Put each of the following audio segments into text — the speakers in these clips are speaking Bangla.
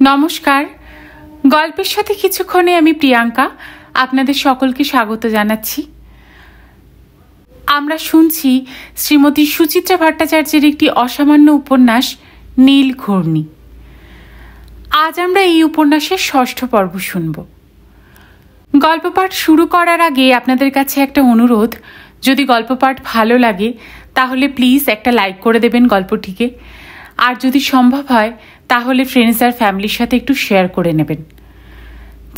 নমস্কার। গল্পের সাথে কিছুক্ষণে আমি প্রিয়াঙ্কা আপনাদের সকলকে স্বাগত জানাচ্ছি। আমরা শুনছি শ্রীমতী সুচিত্রা ভট্টাচার্যের একটি অসামান্য উপন্যাস নীল ঘূর্ণি। আজ আমরা এই উপন্যাসের ৬ষ্ঠ পর্ব শুনব। গল্প পাঠ শুরু করার আগে আপনাদের কাছে একটা অনুরোধ, যদি গল্প পাঠ ভালো লাগে তাহলে প্লিজ একটা লাইক করে দেবেন গল্পটিকে, আর যদি সম্ভব হয় তাহলে ফ্রেন্ডস আর ফ্যামিলির সাথে একটু শেয়ার করে নেবেন।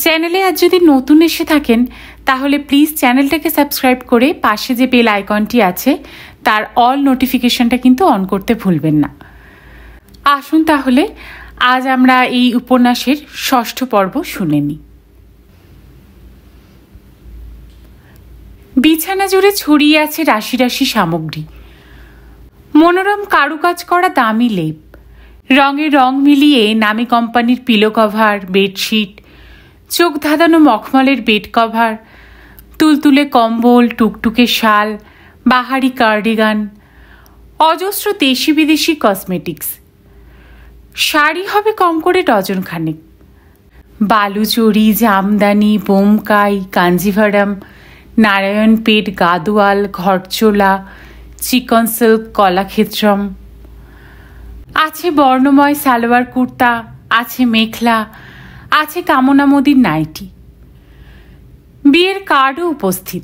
চ্যানেলে আজ যদি নতুন এসে থাকেন তাহলে প্লিজ চ্যানেলটাকে সাবস্ক্রাইব করে পাশে যে বেল আইকনটি আছে তার অল নোটিফিকেশনটা কিন্তু অন করতে ভুলবেন না। আসুন তাহলে আজ আমরা এই উপন্যাসের ৬ষ্ঠ পর্ব শুনে নিই। বিছানা জুড়ে ছড়িয়ে আছে রাশি রাশি সামগ্রী, মনোরম কারুকাজ করা দামি লেপ, রঙে রং মিলিয়ে নামি কোম্পানির পিলো কভার, বেডশিট, চোখ ধাঁধানো মখমলের বেড কভার, তুলতুলে কম্বল, টুকটুকে শাল, বাহারি কার্ডিগান, অজস্র দেশি বিদেশি কসমেটিক্স। শাড়ি হবে কম করে ডজনখানেক। বালুচরি, জামদানি, বোমকাই, কাঞ্জিভারাম, নারায়ণপেট, গাদোয়াল, ঘরচোলা, চিকন সিল্ক, কলাক্ষেত্রম। আছে বর্ণময় সালোয়ার কুর্তা, আছে মেখলা, আছে কামনামদির নাইটি। বিয়ের কার্ডও উপস্থিত,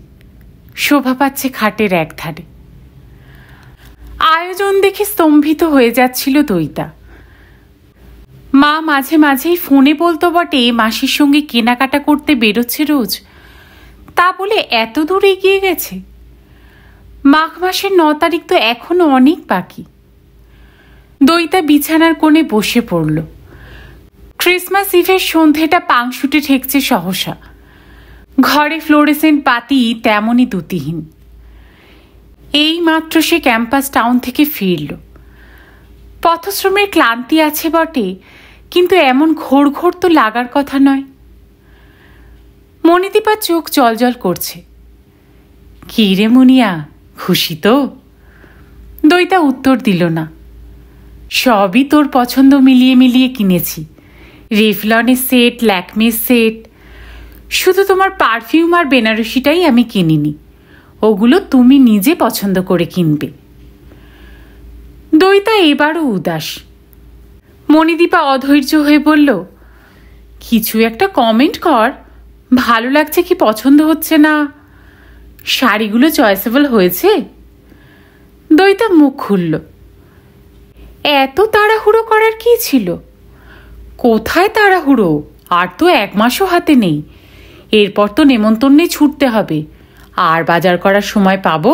শোভা পাচ্ছে খাটের একধারে। আয়োজন দেখে স্তম্ভিত হয়ে যাচ্ছিল দইতা। মা মাঝে মাঝেই ফোনে বলতো বটে মাসির সঙ্গে কেনাকাটা করতে বেরোচ্ছে রোজ, তা বলে এত দূর এগিয়ে গেছে। মাঘ মাসের ৯ তারিখ তো এখনো অনেক বাকি। দইতা বিছানার কোণে বসে পড়ল। ক্রিসমাস ইভের সন্ধেটা পাংশুটে ঠেকছে সহসা। ঘরে ফ্লোরেসেন্ট বাতি তেমনই দ্যুতিহীন। এই মাত্র সে ক্যাম্পাস টাউন থেকে ফিরল। পথশ্রমের ক্লান্তি আছে বটে, কিন্তু এমন ঘোর ঘোর তো লাগার কথা নয়। মণিদীপার চোখ জলজল করছে। কি রে মুনিয়া, খুশি তো? দইতা উত্তর দিল না। সবই তোর পছন্দ মিলিয়ে মিলিয়ে কিনেছি। রেভলনের সেট, ল্যাকমের সেট। শুধু তোমার পারফিউম আর বেনারসিটাই আমি কিনিনি, ওগুলো তুমি নিজে পছন্দ করে কিনবে। দইতা এবারও উদাস। মণিদীপা অধৈর্য হয়ে বলল, কিছু একটা কমেন্ট কর, ভালো লাগছে কি পছন্দ হচ্ছে না? শাড়িগুলো চয়েসেবল হয়েছে? দইতা মুখ খুলল। এত তাড়াহুড়ো করার কি ছিল? কোথায় তাড়াহুড়ো? আর তো ১ মাসও হাতে নেই। এরপর তো নেমন্তন্নে ছুটতে হবে, আর বাজার করার সময় পাবো?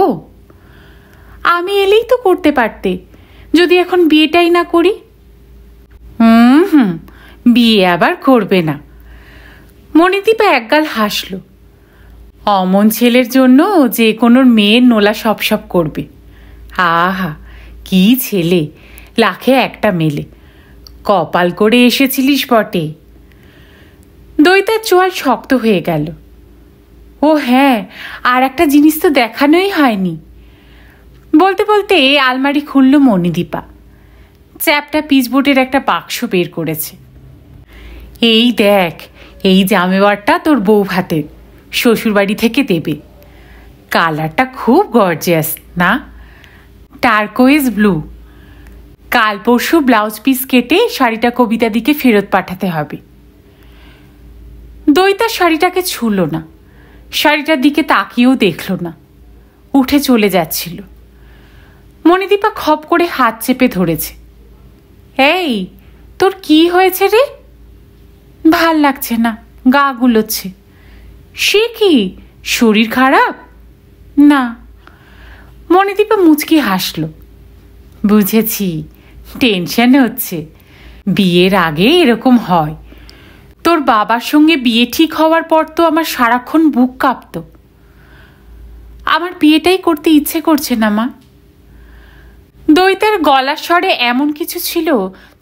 আমি এলেই তো করতে পারতে, যদি এখন বিয়েটাই না করি। বিয়ে আবার করবে না। মণিদীপা একগাল হাসল। অমন ছেলের জন্য যে কোনো মেয়ের নোলা সপ সপ করবে। আহা, কি ছেলে, লাখে একটা মেলে। কপাল করে এসেছিলিস বটে। দইতার চোয়াল শক্ত হয়ে গেল। ও হ্যাঁ, আর একটা জিনিস তো দেখানোই হয়নি। বলতে বলতে আলমারি খুলল মণিদীপা। চ্যাপটা পিচবোর্ডের একটা বাক্স বের করেছে। এই দেখ, এই জামেওয়ারটা তোর বউ ভাতের, শ্বশুরবাড়ি থেকে দেবে। কালারটা খুব গর্জিয়াস না? টার্কোয়েজ ব্লু। কাল পরশু ব্লাউজ পিস কেটে শাড়িটা কবিতাদিকে ফেরত পাঠাতে হবে। দইতা শাড়িটাকে ছুঁল না, শাড়িটার দিকে তাকিয়েও দেখল না, উঠে চলে যাচ্ছিল। মণিদীপা খপ করে হাত চেপে ধরেছে। এই, তোর কি হয়েছে রে? ভাল লাগছে না, গা গুলোচ্ছে। সে কি, শরীর খারাপ? না। মণিদীপা মুচকি হাসল। বুঝেছি, টেনশন হচ্ছে। বিয়ের আগে এরকম হয়। তোর বাবার সঙ্গে বিয়ে ঠিক হওয়ার পর তো আমার সারাক্ষণ বুক কাঁপতো। আমার বিয়েটাই করতে ইচ্ছে করছে না মা। দইতার গলার স্বরে এমন কিছু ছিল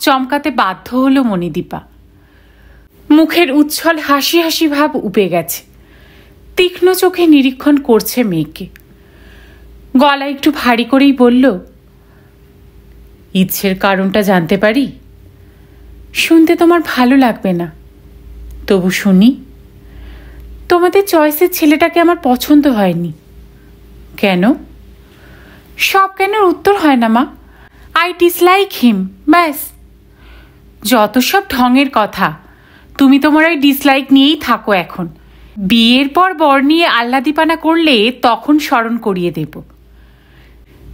চমকাতে বাধ্য হলো মণিদীপা। মুখের উচ্ছল হাসি হাসি ভাব উপে গেছে। তীক্ষ্ণ চোখে নিরীক্ষণ করছে মেয়েকে। গলা একটু ভারী করেই বলল, ইচ্ছের কারণটা জানতে পারি? শুনতে তোমার ভালো লাগবে না, তবু শুনি। তোমাদের চয়েসের ছেলেটাকে আমার পছন্দ হয়নি। কেন? সব কেনের উত্তর হয় না মা। আই ডিসলাইক হিম, ব্যাস। যত সব ঢঙের কথা। তুমি তোমার ওই ডিসলাইক নিয়েই থাকো এখন। বিয়ের পর বর নিয়ে আহ্লাদিপানা করলে তখন স্মরণ করিয়ে দেব।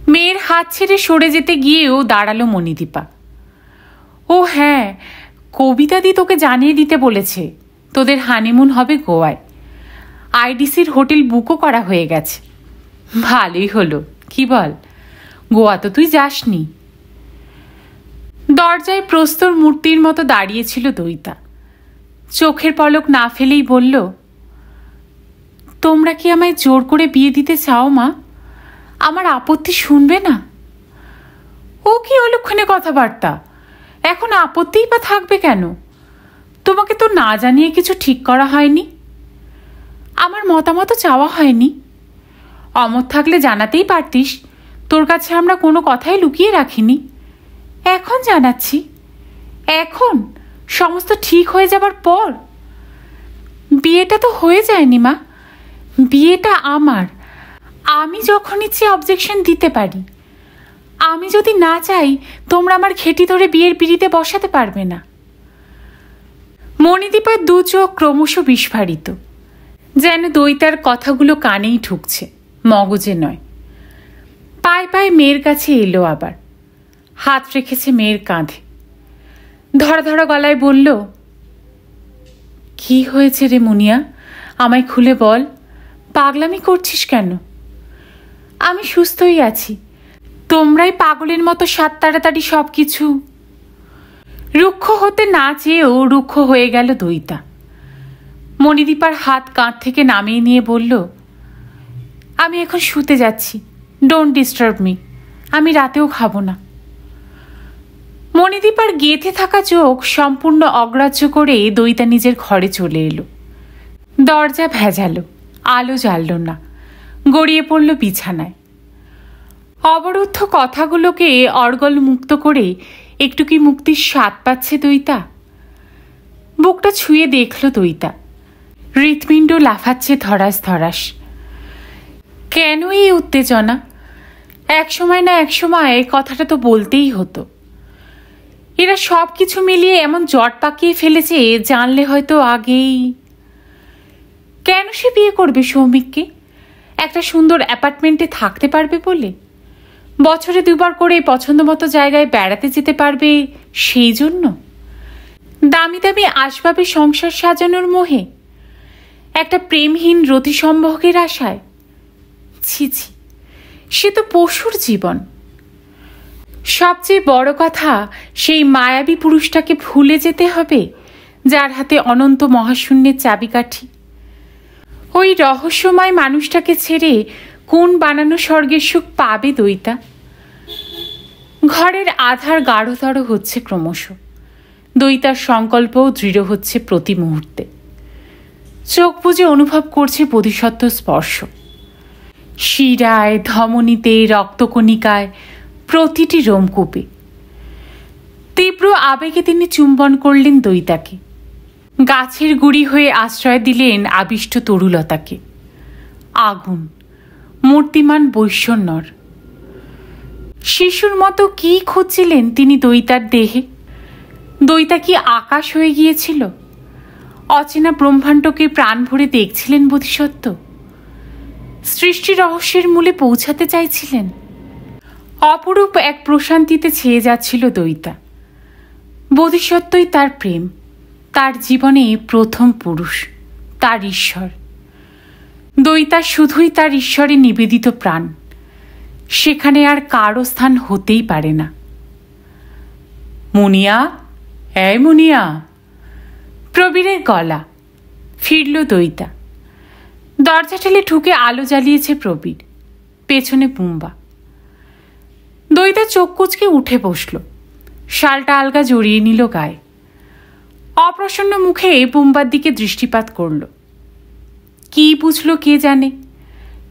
মেয়ের হাত ছেড়ে সরে যেতে গিয়েও দাঁড়ালো মণিদীপা। ও হ্যাঁ, কবিতাদি তোকে জানিয়ে দিতে বলেছে তোদের হানিমুন হবে গোয়ায়। আইডিসির হোটেল বুকও করা হয়ে গেছে। ভালোই হলো, কি বল? গোয়া তো তুই যাসনি। দরজায় প্রস্তর মূর্তির মতো দাঁড়িয়েছিল দইতা। চোখের পলক না ফেলেই বলল, তোমরা কি আমায় জোর করে বিয়ে দিতে চাও মা? আমার আপত্তি শুনবে না? ও কি অলক্ষণে কথাবার্তা! এখন আপত্তিই বা থাকবে কেন? তোমাকে তো না জানিয়ে কিছু ঠিক করা হয়নি। আমার মতামত চাওয়া হয়নি। অমত থাকলে জানাতেই পারতিস। তোর কাছে আমরা কোনো কথাই লুকিয়ে রাখিনি। এখন জানাচ্ছি। এখন সমস্ত ঠিক হয়ে যাবার পর। বিয়েটা তো হয়ে যায়নি মা। বিয়েটা আমার। আমি যখন ইচ্ছে অবজেকশন দিতে পারি। আমি যদি না চাই, তোমরা আমার ঘেঁটি ধরে বিয়ের পিঁড়িতে বসাতে পারবে না। মণিদীপার দু চোখ ক্রমশ বিস্ফারিত, যেন দইতার কথাগুলো কানেই ঢুকছে, মগজে নয়। পায়ে পায়ে মেয়ের কাছে এলো আবার। হাত রেখেছে মেয়ের কাঁধে। ধরা ধরা গলায় বলল, কি হয়েছে রে মুনিয়া? আমায় খুলে বল। পাগলামি করছিস কেন? আমি সুস্থই আছি। তোমরাই পাগলের মতো সাত তাড়াতাড়ি সব কিছু। রুক্ষ হতে না চেয়েও রুক্ষ হয়ে গেল দইতা। মণিদীপার হাত কাঁধ থেকে নামিয়ে নিয়ে বলল, আমি এখন শুতে যাচ্ছি। Don't disturb me. আমি রাতেও খাবো না। মণিদীপার গেঁথে থাকা চোখ সম্পূর্ণ অগ্রাহ্য করে দইতা নিজের ঘরে চলে এলো। দরজা ভেজালো, আলো জ্বালল না, গড়িয়ে পড়ল বিছানায়। অবরুদ্ধ কথাগুলোকে অর্গল মুক্ত করে একটু কি মুক্তির স্বাদ পাচ্ছে দইতা? বুকটা ছুঁয়ে দেখল দইতা। হৃৎপিণ্ড লাফাচ্ছে ধরাস ধরাস। কেন এই উত্তেজনা? এক সময় না এক সময় কথাটা তো বলতেই হতো। এরা সব কিছু মিলিয়ে এমন জট পাকিয়ে ফেলেছে, জানলে হয়তো আগেই। কেন সে বিয়ে করবে সৌমিককে? একটা সুন্দর অ্যাপার্টমেন্টে থাকতে পারবে বলে? বছরে দুবার করে পছন্দ মতো জায়গায় বেড়াতে যেতে পারবে সেই জন্য? দামি দামি আসবাবে সংসার সাজানোর মোহে? একটা প্রেমহীন রতি সম্ভোগের আশায়? ছি ছি, সে তো পশুর জীবন। সবচেয়ে বড় কথা, সেই মায়াবী পুরুষটাকে ভুলে যেতে হবে যার হাতে অনন্ত মহাশূন্যের চাবিকাঠি। ওই রহস্যময় মানুষটাকে ছেড়ে কোন বানানো স্বর্গের সুখ পাবে দইতা? ঘরের আধার গাঢ়তর হচ্ছে ক্রমশ। দইতার সংকল্পও দৃঢ় হচ্ছে প্রতি মুহূর্তে। চোখ বুজে অনুভব করছে বোধিসত্ত্ব স্পর্শ। শিরায়, ধমনীতে, রক্তকণিকায়, প্রতিটি রোমকূপে। তীব্র আবেগে তিনি চুম্বন করলেন দইতাকে। গাছের গুড়ি হয়ে আশ্রয় দিলেন আবিষ্ট তরুলতাকে। আগুন, মূর্তিমান বৈশ্বন্যর। শিশুর মতো কি খুঁজছিলেন তিনি দইতার দেহে? দইতা কি আকাশ হয়ে গিয়েছিল? অচেনা ব্রহ্মাণ্ডকে প্রাণ ভরে দেখছিলেন বোধিসত্ত্ব? সৃষ্টি রহস্যের মূলে পৌঁছাতে চাইছিলেন? অপরূপ এক প্রশান্তিতে ছেয়ে যাচ্ছিল দইতা। বোধিসত্ত্বই তার প্রেম, তার জীবনে প্রথম পুরুষ, তার ঈশ্বর। দইতা শুধুই তার ঈশ্বরে নিবেদিত প্রাণ। সেখানে আর কারও স্থান হতেই পারে না। মুনিয়া, এই মুনিয়া! প্রবীরের গলা। ফিরল দইতা। দরজা ঠেলে ঢুকে আলো জ্বালিয়েছে প্রবীর। পেছনে পুম্বা। দইতা চোখ কুঁচকে উঠে বসল। শালটা আলগা জড়িয়ে নিল গায়ে। অপ্রসন্ন মুখে পুম্বার দিকে দৃষ্টিপাত করল। কি বুঝল কে জানে।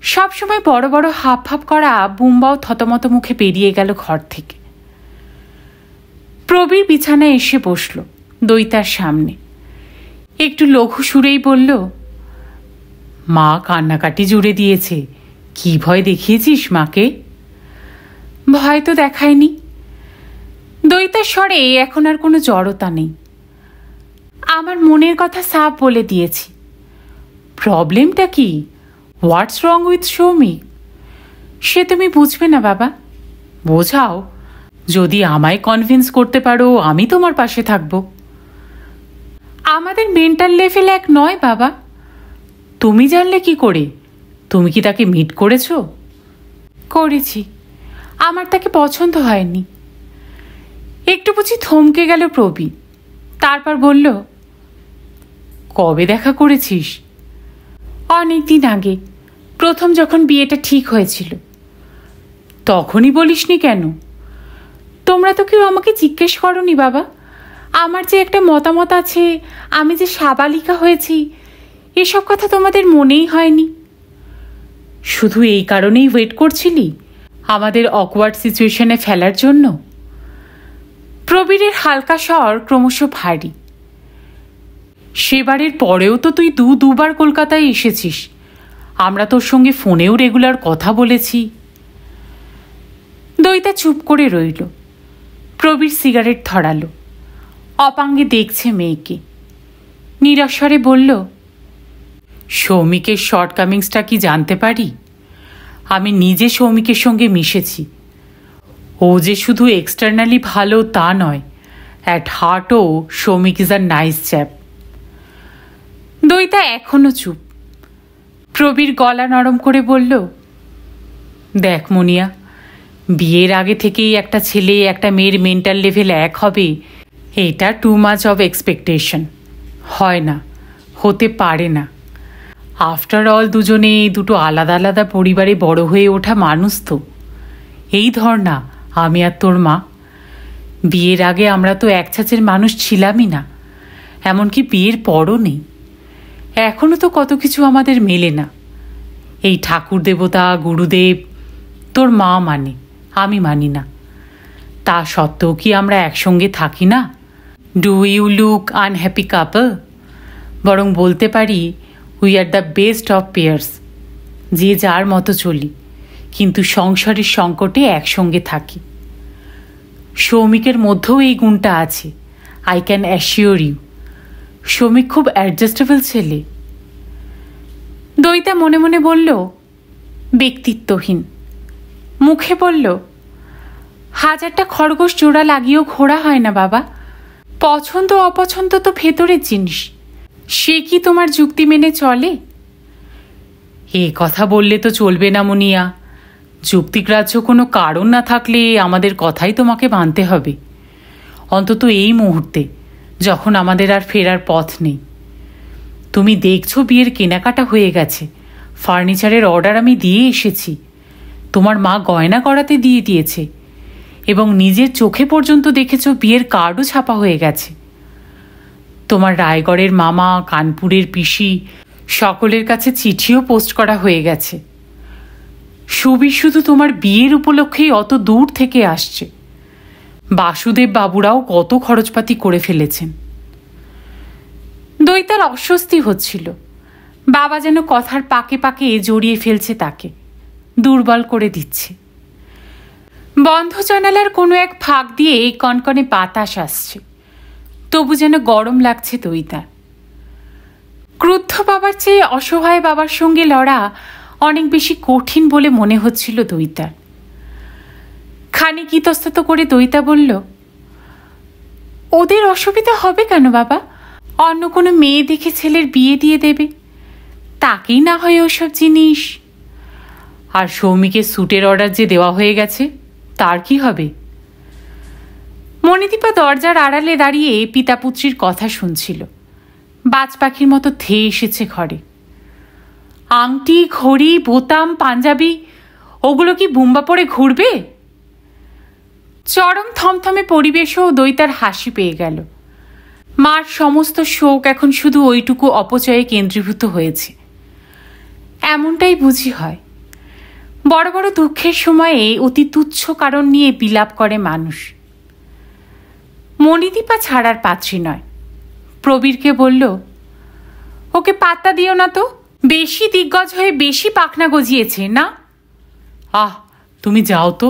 সবসময় বড় বড় হাফ হাফ করা বুম্বাও থতমত মুখে বেরিয়ে গেল ঘর থেকে। প্রবীর বিছানায় এসে বসল। দইতার সামনে। একটু লঘু সুরেই বলল, মা কান্নাকাটি জুড়ে দিয়েছে, কি ভয় দেখিয়েছিস মাকে? ভয় তো দেখায়নি। দইতার স্বরে এখন আর কোনো জড়তা নেই। আমার মনের কথা সাফ বলে দিয়েছি। প্রবলেমটা কি? হোয়াটস রং উইথ সৌমিক? সে তুমি বুঝবে না বাবা। বোঝাও, যদি আমায় কনভিন্স করতে পারো আমি তোমার পাশে থাকব। আমাদের মেন্টাল লেভেল এক নয় বাবা। তুমি জানলে কি করে? তুমি কি তাকে মিট করেছো? করেছি। আমার তাকে পছন্দ হয়নি। একটু বুঝি থমকে গেল প্রবি। তারপর বলল, কবে দেখা করেছিস? অনেক দিন আগে, প্রথম যখন বিয়েটা ঠিক হয়েছিল। তখনই বলিসনি কেন? তোমরা তো কেউ আমাকে জিজ্ঞেস করনি বাবা। আমার যে একটা মতামত আছে, আমি যে সাবালিকা হয়েছি, এসব কথা তোমাদের মনেই হয়নি। শুধু এই কারণেই ওয়েট করছিলি আমাদের অকওয়ার্ড সিচুয়েশনে ফেলার জন্য? প্রবীরের হালকা স্বর ক্রমশ ভারী। সেবারের পরেও তো তুই দুবার কলকাতায় এসেছিস। আমরা তোর সঙ্গে ফোনেও রেগুলার কথা বলেছি। দইতা চুপ করে রইল। প্রবীর সিগারেট ধরালো। অপাঙ্গে দেখছে মেয়েকে। নিরস্বরে বলল, সৌমিকের শর্টকামিংসটা কি জানতে পারি? আমি নিজে সৌমিকের সঙ্গে মিশেছি। ও যে শুধু এক্সটার্নালি ভালো তা নয়, অ্যাট হার্টও Soumik is a nice chap. দইতা এখনো চুপ। প্রবীর গলা নরম করে বলল, দেখ মনিয়া, বিয়ের আগে থেকেই একটা ছেলে একটা মেয়ের মেন্টাল লেভেল এক হবে, এটা টু মাচ অফ এক্সপেকটেশন। হয় না, হতে পারে না। আফটার অল দুজনে দুটো আলাদা আলাদা পরিবারে বড় হয়ে ওঠা মানুষ তো। এই ধর না, আমি আর তোর মা, বিয়ের আগে আমরা তো এক ছাঁচের মানুষ ছিলামই না, এমনকি বিয়ের পরও নেই। এখনও তো কত কিছু আমাদের মেলে না। এই ঠাকুর দেবতা, গুরুদেব, তোর মা মানে, আমি মানি না। তা সত্ত্বেও কি আমরা একসঙ্গে থাকি না? ডু ইউ লুক আনহ্যাপি কাপল? বরং বলতে পারি we are the best of pairs. যে যার মতো চলি, কিন্তু সংসারের সংকটে একসঙ্গে থাকি। সৌমিকের মধ্যেও এই গুণটা আছে। I can assure you. Soumik খুব অ্যাডজাস্টেবল ছেলে। দইতা মনে মনে বলল, ব্যক্তিত্বহীন। মুখে বলল, হাজারটা খরগোশ জোড়া লাগিয়েও ঘোড়া হয় না বাবা। পছন্দ অপছন্দ তো ভেতরের জিনিস। সে কি তোমার যুক্তি মেনে চলে? এ কথা বললে তো চলবে না মুনিয়া। যুক্তিগ্রাহ্য কোনো কারণ না থাকলে আমাদের কথাই তোমাকে মানতে হবে, অন্তত এই মুহূর্তে, যখন আমাদের আর ফেরার পথ নেই। তুমি দেখছো বিয়ের কেনাকাটা হয়ে গেছে, ফার্নিচারের অর্ডার আমি দিয়ে এসেছি, তোমার মা গয়না করাতে দিয়ে দিয়েছে, এবং নিজের চোখে পর্যন্ত দেখেছো বিয়ের কার্ডও ছাপা হয়ে গেছে। তোমার রায়গড়ের মামা, কানপুরের পিসি, সকলের কাছে চিঠিও পোস্ট করা হয়ে গেছে। সুবীর শুধু তোমার বিয়ের উপলক্ষেই অত দূর থেকে আসছে। বাসুদেব বাবুরাও কত খরচপাতি করে ফেলেছেন। দইতার অস্বস্তি হচ্ছিল। বাবা যেন কথার পাকে পাকে জড়িয়ে ফেলছে তাকে, দুর্বল করে দিচ্ছে। বন্ধ জানালার কোনো এক ফাঁক দিয়ে কনকনে বাতাস আসছে, তবু যেন গরম লাগছে দইতার। ক্রুদ্ধ বাবার চেয়ে অসহায় বাবার সঙ্গে লড়া অনেক বেশি কঠিন বলে মনে হচ্ছিল দইতার। খানিক ইতস্তত করে দইতা বলল, ওদের অসুবিধা হবে কেন বাবা? অন্য কোনো মেয়ে দেখে ছেলের বিয়ে দিয়ে দেবে, তাকেই না হয় ওসব জিনিস। আর সৌমিকের স্যুটের অর্ডার যে দেওয়া হয়ে গেছে, তার কি হবে? মণিদীপা দরজার আড়ালে দাঁড়িয়ে পিতাপুত্রীর কথা শুনছিল। বাজ পাখির মতো ধেয়ে এসেছে ঘরে। আংটি, ঘড়ি, বোতাম, পাঞ্জাবি, ওগুলো কি বুম্বা পরে ঘুরবে? চরম থমথমে পরিবেশও দইতার হাসি পেয়ে গেল। মার সমস্ত শোক এখন শুধু ওইটুকু অপচয়ে কেন্দ্রীভূত হয়েছে। এমনটাই বুঝি হয়। বড় বড় দুঃখের সময়ে অতি তুচ্ছ কারণ নিয়ে বিলাপ করে মানুষ। মণিদীপা ছাড়ার পাত্রী নয়, প্রবীরকে বলল, ওকে পাত্তা দিও না তো, বেশি দিগ্গজ হয়ে বেশি পাখনা গজিয়েছে না। আহ, তুমি যাও তো।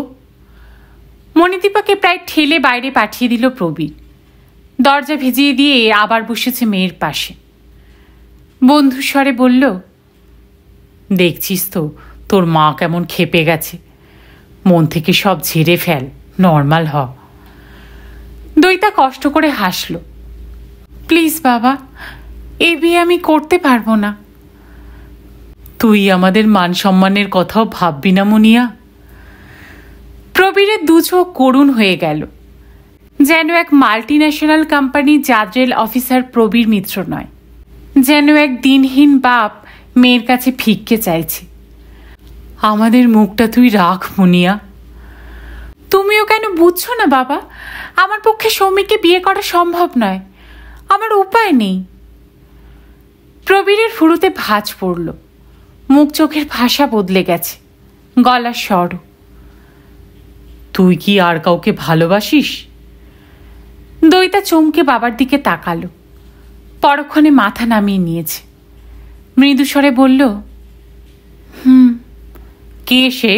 মণিদীপাকে প্রায় ঠেলে বাইরে পাঠিয়ে দিল প্রবীর। দরজা ভেজিয়ে দিয়ে আবার বসেছে মেয়ের পাশে। বন্ধুস্বরে বলল, দেখছিস তো তোর মা কেমন ক্ষেপে গেছে, মন থেকে সব ঝেড়ে ফেল, নর্মাল হ। দইতা কষ্ট করে হাসল। প্লিজ বাবা, এ বিয়ে আমি করতে পারবো না। তুই আমাদের মান সম্মানের কথাও ভাববি না মুনিয়া? প্রবীরের দু চোখ করুণ হয়ে গেল, যেন এক মাল্টিন্যাশনাল কোম্পানির জাজরেল অফিসার প্রবীর মিত্র নয়, যেন এক দিনহীন বাপ মেয়ের কাছে ভিক্ষে চাইছে। আমাদের মুখটা তুই রাখ মুনিয়া। তুমিও কেন বুঝছো না বাবা? আমার পক্ষে সৌমিককে বিয়ে করা সম্ভব নয়, আমার উপায় নেই। প্রবীরের ফুরুতে ভাঁজ পড়ল, মুখ চোখের ভাষা বদলে গেছে, গলার স্বর। তুই কি আর কাউকে ভালোবাসিস? দইতা চমকে বাবার দিকে তাকালো, পরক্ষণে মাথা নামিয়ে নিয়েছে। মৃদুস্বরে বলল, কে সে?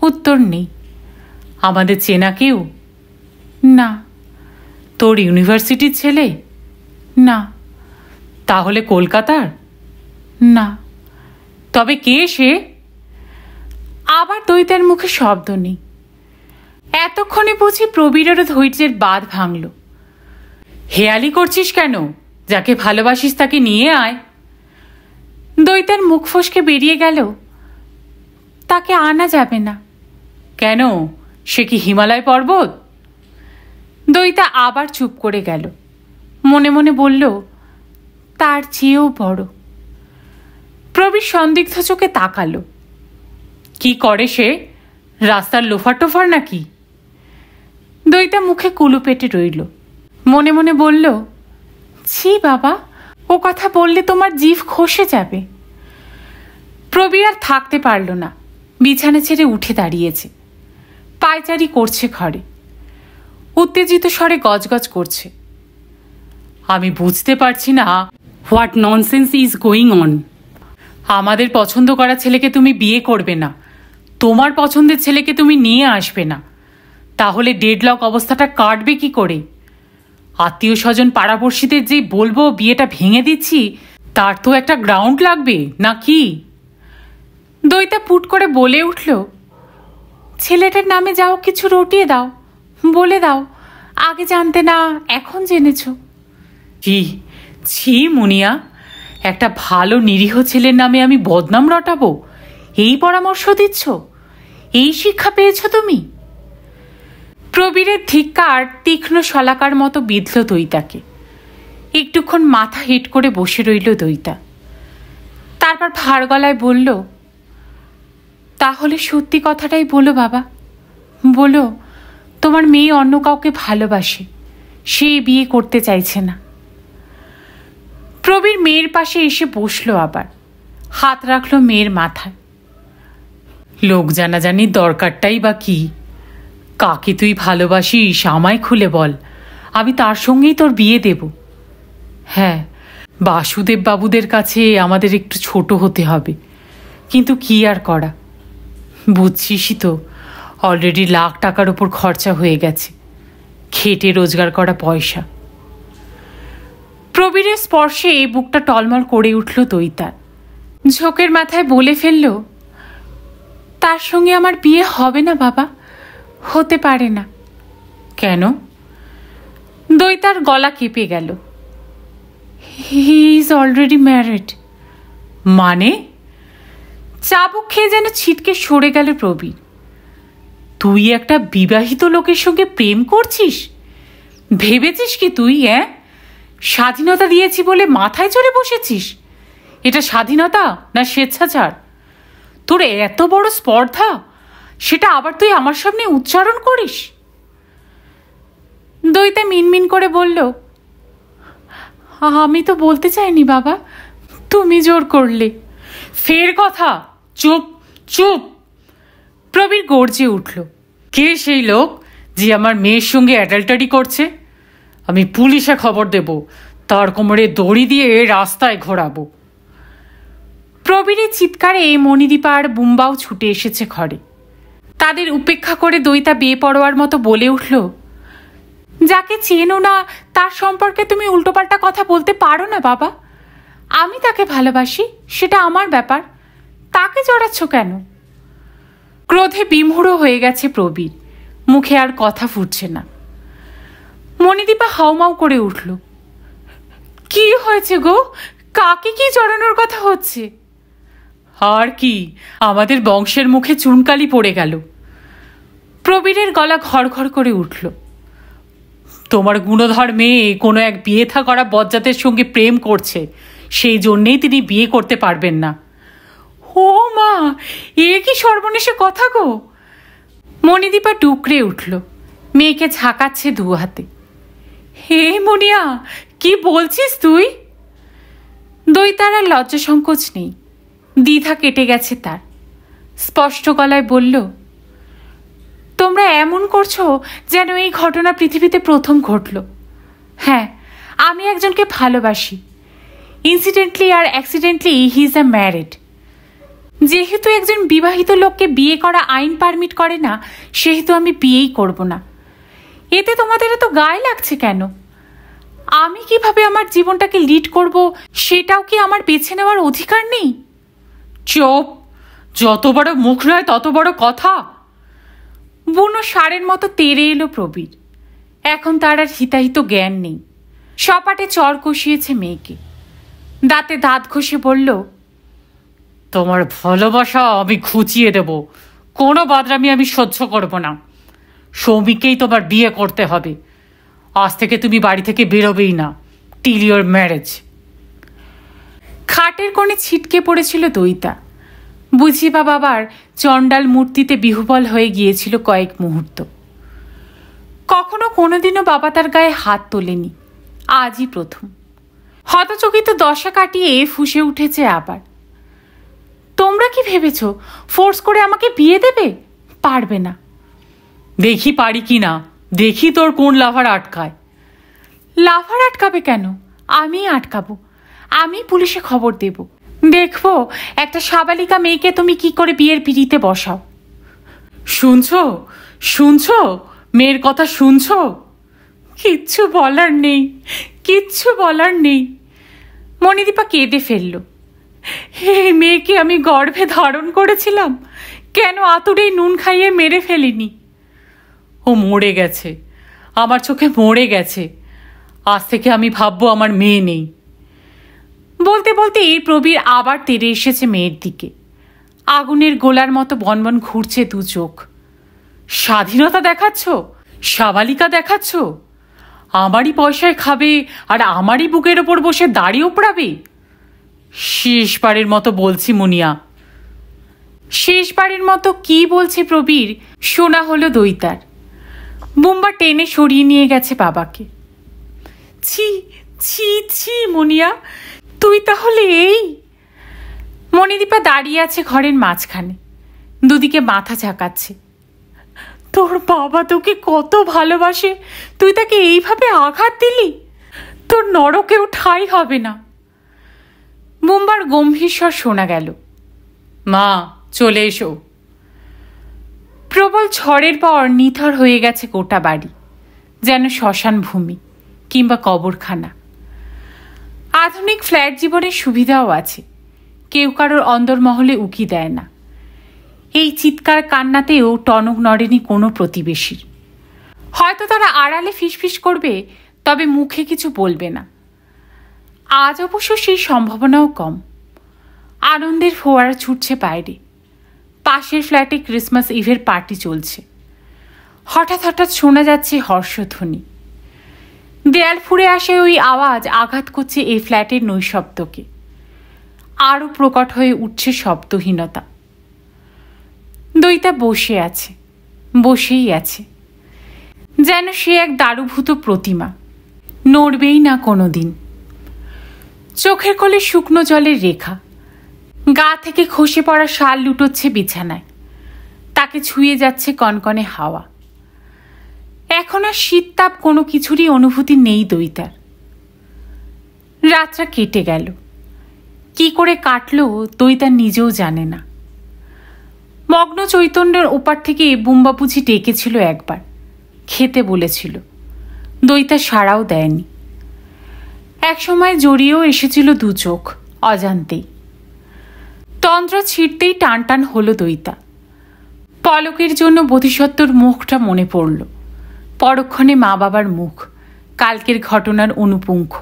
উত্তর নেই। আমাদের চেনা কেউ? না। তোর ইউনিভার্সিটির ছেলে? না। তাহলে কলকাতার? না। তবে কে সে? আবার দইতার মুখে শব্দ নেই। এতক্ষণে বুঝি প্রবীরেরও ধৈর্যের বাঁধ ভাঙল। হেয়ালি করছিস কেন? যাকে ভালোবাসিস তাকে নিয়ে আয়। দইতার মুখ ফসকে বেরিয়ে গেল, তাকে আনা যাবে না। কেন? সে কি হিমালয় পর্বত? দইতা আবার চুপ করে গেল, মনে মনে বলল, তার চেয়েও বড়। প্রবীর সন্দিগ্ধ চোখে তাকালো। কি করে সে? রাস্তার লোফার টোফার নাকি? দইতা মুখে কুলু পেটে রইল, মনে মনে বলল, ছি বাবা, ও কথা বললে তোমার জিভ খসে যাবে। প্রবীর আর থাকতে পারল না, বিছানা ছেড়ে উঠে দাঁড়িয়েছে। পায়চারি করছে ঘরে, উত্তেজিত স্বরে গজগজ করছে। আমি বুঝতে পারছি না what nonsense is going on. আমাদের পছন্দ করা ছেলেকে তুমি বিয়ে করবে না, তোমার পছন্দের ছেলেকে তুমি নিয়ে আসবে না, তাহলে ডেডলক অবস্থাটা কাটবে কি করে? আত্মীয় স্বজন পাড়াপড়শিদের যে বলবো বিয়েটা ভেঙে দিচ্ছি, তার তো একটা গ্রাউন্ড লাগবে নাকি? দইতা পুট করে বলে উঠল, ছেলেটার নামে যাও কিছু রটিয়ে দাও, বলে দাও আগে জানতে না, এখন জেনেছ। ছি ছি মুনিয়া, একটা ভালো নিরীহ ছেলের নামে আমি বদনাম রটাবো, এই পরামর্শ দিচ্ছ? এই শিক্ষা পেয়েছ তুমি? প্রবীরের ধিক্কার তীক্ষ্ণ শলাকার মতো বিঁধল দইতাকে। একটুক্ষণ মাথা হেঁট করে বসে রইল দইতা। তারপর ভার গলায় বলল, তাহলে সত্যি কথাটাই বলো বাবা, বলো তোমার মেয়ে অন্য কাউকে ভালোবাসে, সে বিয়ে করতে চাইছে না। প্রবীর মেয়ের পাশে এসে বসলো, আবার হাত রাখলো মেয়ের মাথায়। লোক জানাজানির দরকারটাই বা কি? কাকে তুই ভালোবাসিস আমায় খুলে বল, আমি তার সঙ্গেই তোর বিয়ে দেব। হ্যাঁ, বাসুদেব বাবুদের কাছে আমাদের একটু ছোট হতে হবে, কিন্তু কি আর করা, বুঝছিসই তো অলরেডি লাখ টাকার ওপর খরচা হয়ে গেছে, খেটে রোজগার করা পয়সা। প্রবীরের স্পর্শে বুকটা টলমল করে উঠল দইতার। ঝোঁকের মাথায় বলে ফেলল, তার সঙ্গে আমার বিয়ে হবে না বাবা, হতে পারে না। কেন? দইতার গলা কেঁপে গেল। He is already married. মানে? চাবুক খেয়ে যেন ছিটকে সরে গেল প্রবীর। তুই একটা বিবাহিত লোকের সঙ্গে প্রেম করছিস? ভেবেছিস কি তুই স্বাধীনতা দিয়েছি বলে মাথায় চড়ে বসেছিস? এটা স্বাধীনতা না স্বেচ্ছাচার? তোর এত বড় স্পর্ধা, সেটা আবার তুই আমার সামনে উচ্চারণ করিস? দইতা মিনমিন করে বলল, আমি তো বলতে চাইনি বাবা, তুমি জোর করলে। ফের কথা? চুপ চুপ! প্রবীর গর্জে উঠল। কে সেই লোক যে আমার মেয়ের সঙ্গে অ্যাডাল্টারি করছে? আমি পুলিশে খবর দেব, তার কোমরে দড়ি দিয়ে রাস্তায় ঘোরাবো। প্রবীরের চিৎকারে মণিদীপা আর বুম্বাও ছুটে এসেছে ঘরে। তাদের উপেক্ষা করে দইতা বেপরোয়ার মতো বলে উঠল, যাকে চেনো না তার সম্পর্কে তুমি উল্টোপাল্টা কথা বলতে পারো না বাবা। আমি তাকে ভালোবাসি, সেটা আমার ব্যাপার, তাকে জড়াচ্ছ কেন? ক্রোধে বিমূঢ় হয়ে গেছে প্রবীর, মুখে আর কথা ফুটছে না। মণিদীপা হাউমাউ করে উঠল, কি হয়েছে গো? কাকে কি জড়ানোর কথা হচ্ছে? আর কি, আমাদের বংশের মুখে চুনকালি পড়ে গেল। প্রবীরের গলা ঘর ঘর করে উঠল। তোমার গুণধর মেয়ে কোনো এক বিয়ে থা করা বজ্জাতের সঙ্গে প্রেম করছে, সেই জন্যেই তিনি বিয়ে করতে পারবেন না। ও মা, এ কি সর্বনেশে কথা গো! মণিদীপা টুকরে উঠল, মেয়েকে ঝাঁকাচ্ছে দু হাতে। হে মনিয়া, কি বলছিস তুই? দইতার আর লজ্জা সংকোচ নেই, দ্বিধা কেটে গেছে তার। স্পষ্ট গলায় বলল, তোমরা এমন করছো যেন এই ঘটনা পৃথিবীতে প্রথম ঘটল। হ্যাঁ, আমি একজনকে ভালোবাসি। ইনসিডেন্টলি আর accidentally he is a married. যেহেতু একজন বিবাহিত লোককে বিয়ে করা আইন পারমিট করে না, সেহেতু আমি বিয়েই করব না। এতে তোমাদের এত গায়ে লাগছে কেন? আমি কিভাবে আমার জীবনটাকে লিড করব সেটাও কি আমার বেছে নেওয়ার অধিকার নেই? চুপ! যত বড় মুখ নয় তত বড় কথা। বুনো ষাঁড়ের মতো তেড়ে এলো প্রবীর। এখন তার আর হিতাহিত জ্ঞান নেই। সপাটে চর কষিয়েছে মেয়েকে, দাঁতে দাঁত ঘষে বলল, তোমার ভালোবাসা আমি খুঁচিয়ে দেব, কোনো বাদরামি আমি সহ্য করব না। সৌমিককেই তোমার বিয়ে করতে হবে। আজ থেকে তুমি বাড়ি থেকে বেরোবেই না, টিল ইওর ম্যারেজ। খাটের কোণে ছিটকে পড়েছিল দইতা। বুঝিবা বাবার চণ্ডাল মূর্তিতে বিহুবল হয়ে গিয়েছিল কয়েক মুহূর্ত। কখনো কোনোদিনও বাবা তার গায়ে হাত তোলেনি, আজই প্রথম। হতচকিত দশা কাটিয়ে ফুঁসে উঠেছে আবার। তোমরা কি ভেবেছ ফোর্স করে আমাকে বিয়ে দেবে? পারবে না। দেখি পারি কি না, দেখি তোর কোন লাভার আটকায়। লাভার আটকাবে কেন? আমি আটকাবো। আমি পুলিশে খবর দেব। দেখবো একটা সাবালিকা মেয়েকে তুমি কি করে বিয়ের পিড়িতে বসাও। শুনছো শুনছো, মেয়ের কথা শুনছো? কিচ্ছু বলার নেই, কিচ্ছু বলার নেই। মণিদীপা কেঁদে ফেলল। এই মেয়েকে আমি গর্ভে ধারণ করেছিলাম, কেন আতুরেই নুন খাইয়ে মেরে ফেলিনি? ও মরে গেছে, আমার চোখে মরে গেছে। আজ থেকে আমি ভাববো আমার মেয়ে নেই। বলতে বলতে এই প্রবীর আবার তেড়ে এসেছে মেয়ের দিকে। আগুনের গোলার মতো বনবন ঘুরছে দু চোখ। স্বাধীনতা দেখাচ্ছ, সাবালিকা দেখাচ্ছ? আমারই পয়সায় খাবে আর আমারই বুকের ওপর বসে দাড়ি ওপড়াবে? শেষবারের মতো বলছি মুনিয়া। শেষবারের মতো কি বলছে প্রবীর শোনা হলো দইতার। বুম্বা টেনে সরিয়ে নিয়ে গেছে বাবাকে। ছি ছি ছি মুনিয়া, তুই তাহলে এই? মণিদীপা দাঁড়িয়ে আছে ঘরের মাঝখানে, দুদিকে মাথা ঝাঁকাচ্ছে। তোর বাবা তোকে কত ভালোবাসে, তুই তাকে এইভাবে আঘাত দিলি? তোর নরকেও ঠাঁই হবে না। বুম্বার গম্ভীর স্বর শোনা গেল, মা চলে এসো। প্রবল ঝড়ের পর নিথর হয়ে গেছে গোটা বাড়ি, যেন শ্মশান ভূমি কিংবা কবরখানা। আধুনিক ফ্ল্যাট জীবনের সুবিধাও আছে, কেউ কারোর অন্দরমহলে উকি দেয় না। এই চিৎকার কান্নাতেও টনক নড়েনি কোনো প্রতিবেশীর। হয়তো তারা আড়ালে ফিসফিস করবে, তবে মুখে কিছু বলবে না। আজ অবশ্য সেই সম্ভাবনাও কম। আনন্দের ফোয়ারা ছুটছে বাইরে। পাশের ফ্ল্যাটে ক্রিসমাস ইভের পার্টি চলছে। হঠাৎ হঠাৎ শোনা যাচ্ছে হর্ষধ্বনি। দেয়াল ফুঁড়ে আসে ওই আওয়াজ আঘাত করছে এই ফ্ল্যাটের নৈশব্দকে। আরও প্রকট হয়ে উঠছে শব্দহীনতা। দইতা বসে আছে, বসেই আছে, যেন সে এক দারুভূত প্রতিমা, নড়বেই না কোনো দিন। চোখের কোলে শুকনো জলের রেখা, গা থেকে খসে পড়া শাল লুটোচ্ছে বিছানায়। তাকে ছুঁয়ে যাচ্ছে কনকনে হাওয়া। এখন আর শীত তাপ কোনো কিছুরই অনুভূতি নেই দইতার। রাতটা কেটে গেল। কি করে কাটলো দইতা নিজেও জানে না। মগ্ন চৈতন্যের ওপার থেকে বুম্বাবুঝি ডেকেছিল একবার, খেতে বলেছিল। দইতা সাড়াও দেয়নি। একসময় জড়িয়েও এসেছিল দু চোখ অজান্তেই। তন্দ্রা ছিঁড়তেই টান টান হলো দইতা। পলকের জন্য বোধিসত্ত্বর মুখটা মনে পড়ল। পরক্ষণে মা বাবার মুখ, কালকের ঘটনার অনুপুঙ্খ।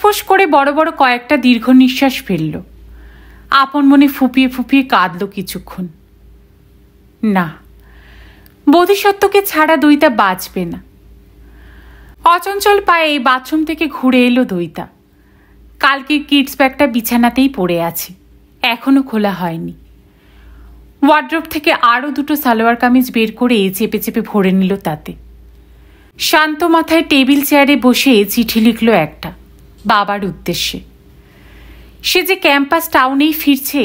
ফোঁস করে বড় বড় কয়েকটা দীর্ঘ নিঃশ্বাস ফেলল। আপন মনে ফুপিয়ে ফুপিয়ে কাঁদল কিছুক্ষণ। না, বোধিসত্ত্বকে ছাড়া দইতা বাঁচবে না। অচঞ্চল পায়ে বাথরুম থেকে ঘুরে এলো দইতা। কালকের কিডস ব্যাগটা বিছানাতেই পড়ে আছে, এখনো খোলা হয়নি। ওয়ার্ড্রোব থেকে আরও দুটো সালোয়ার কামিজ বের করে চেপে চেপে ভরে নিল তাতে। শান্ত মাথায় টেবিল চেয়ারে বসে চিঠি লিখল একটা, বাবার উদ্দেশ্যে। সে যে ক্যাম্পাস টাউনেই ফিরছে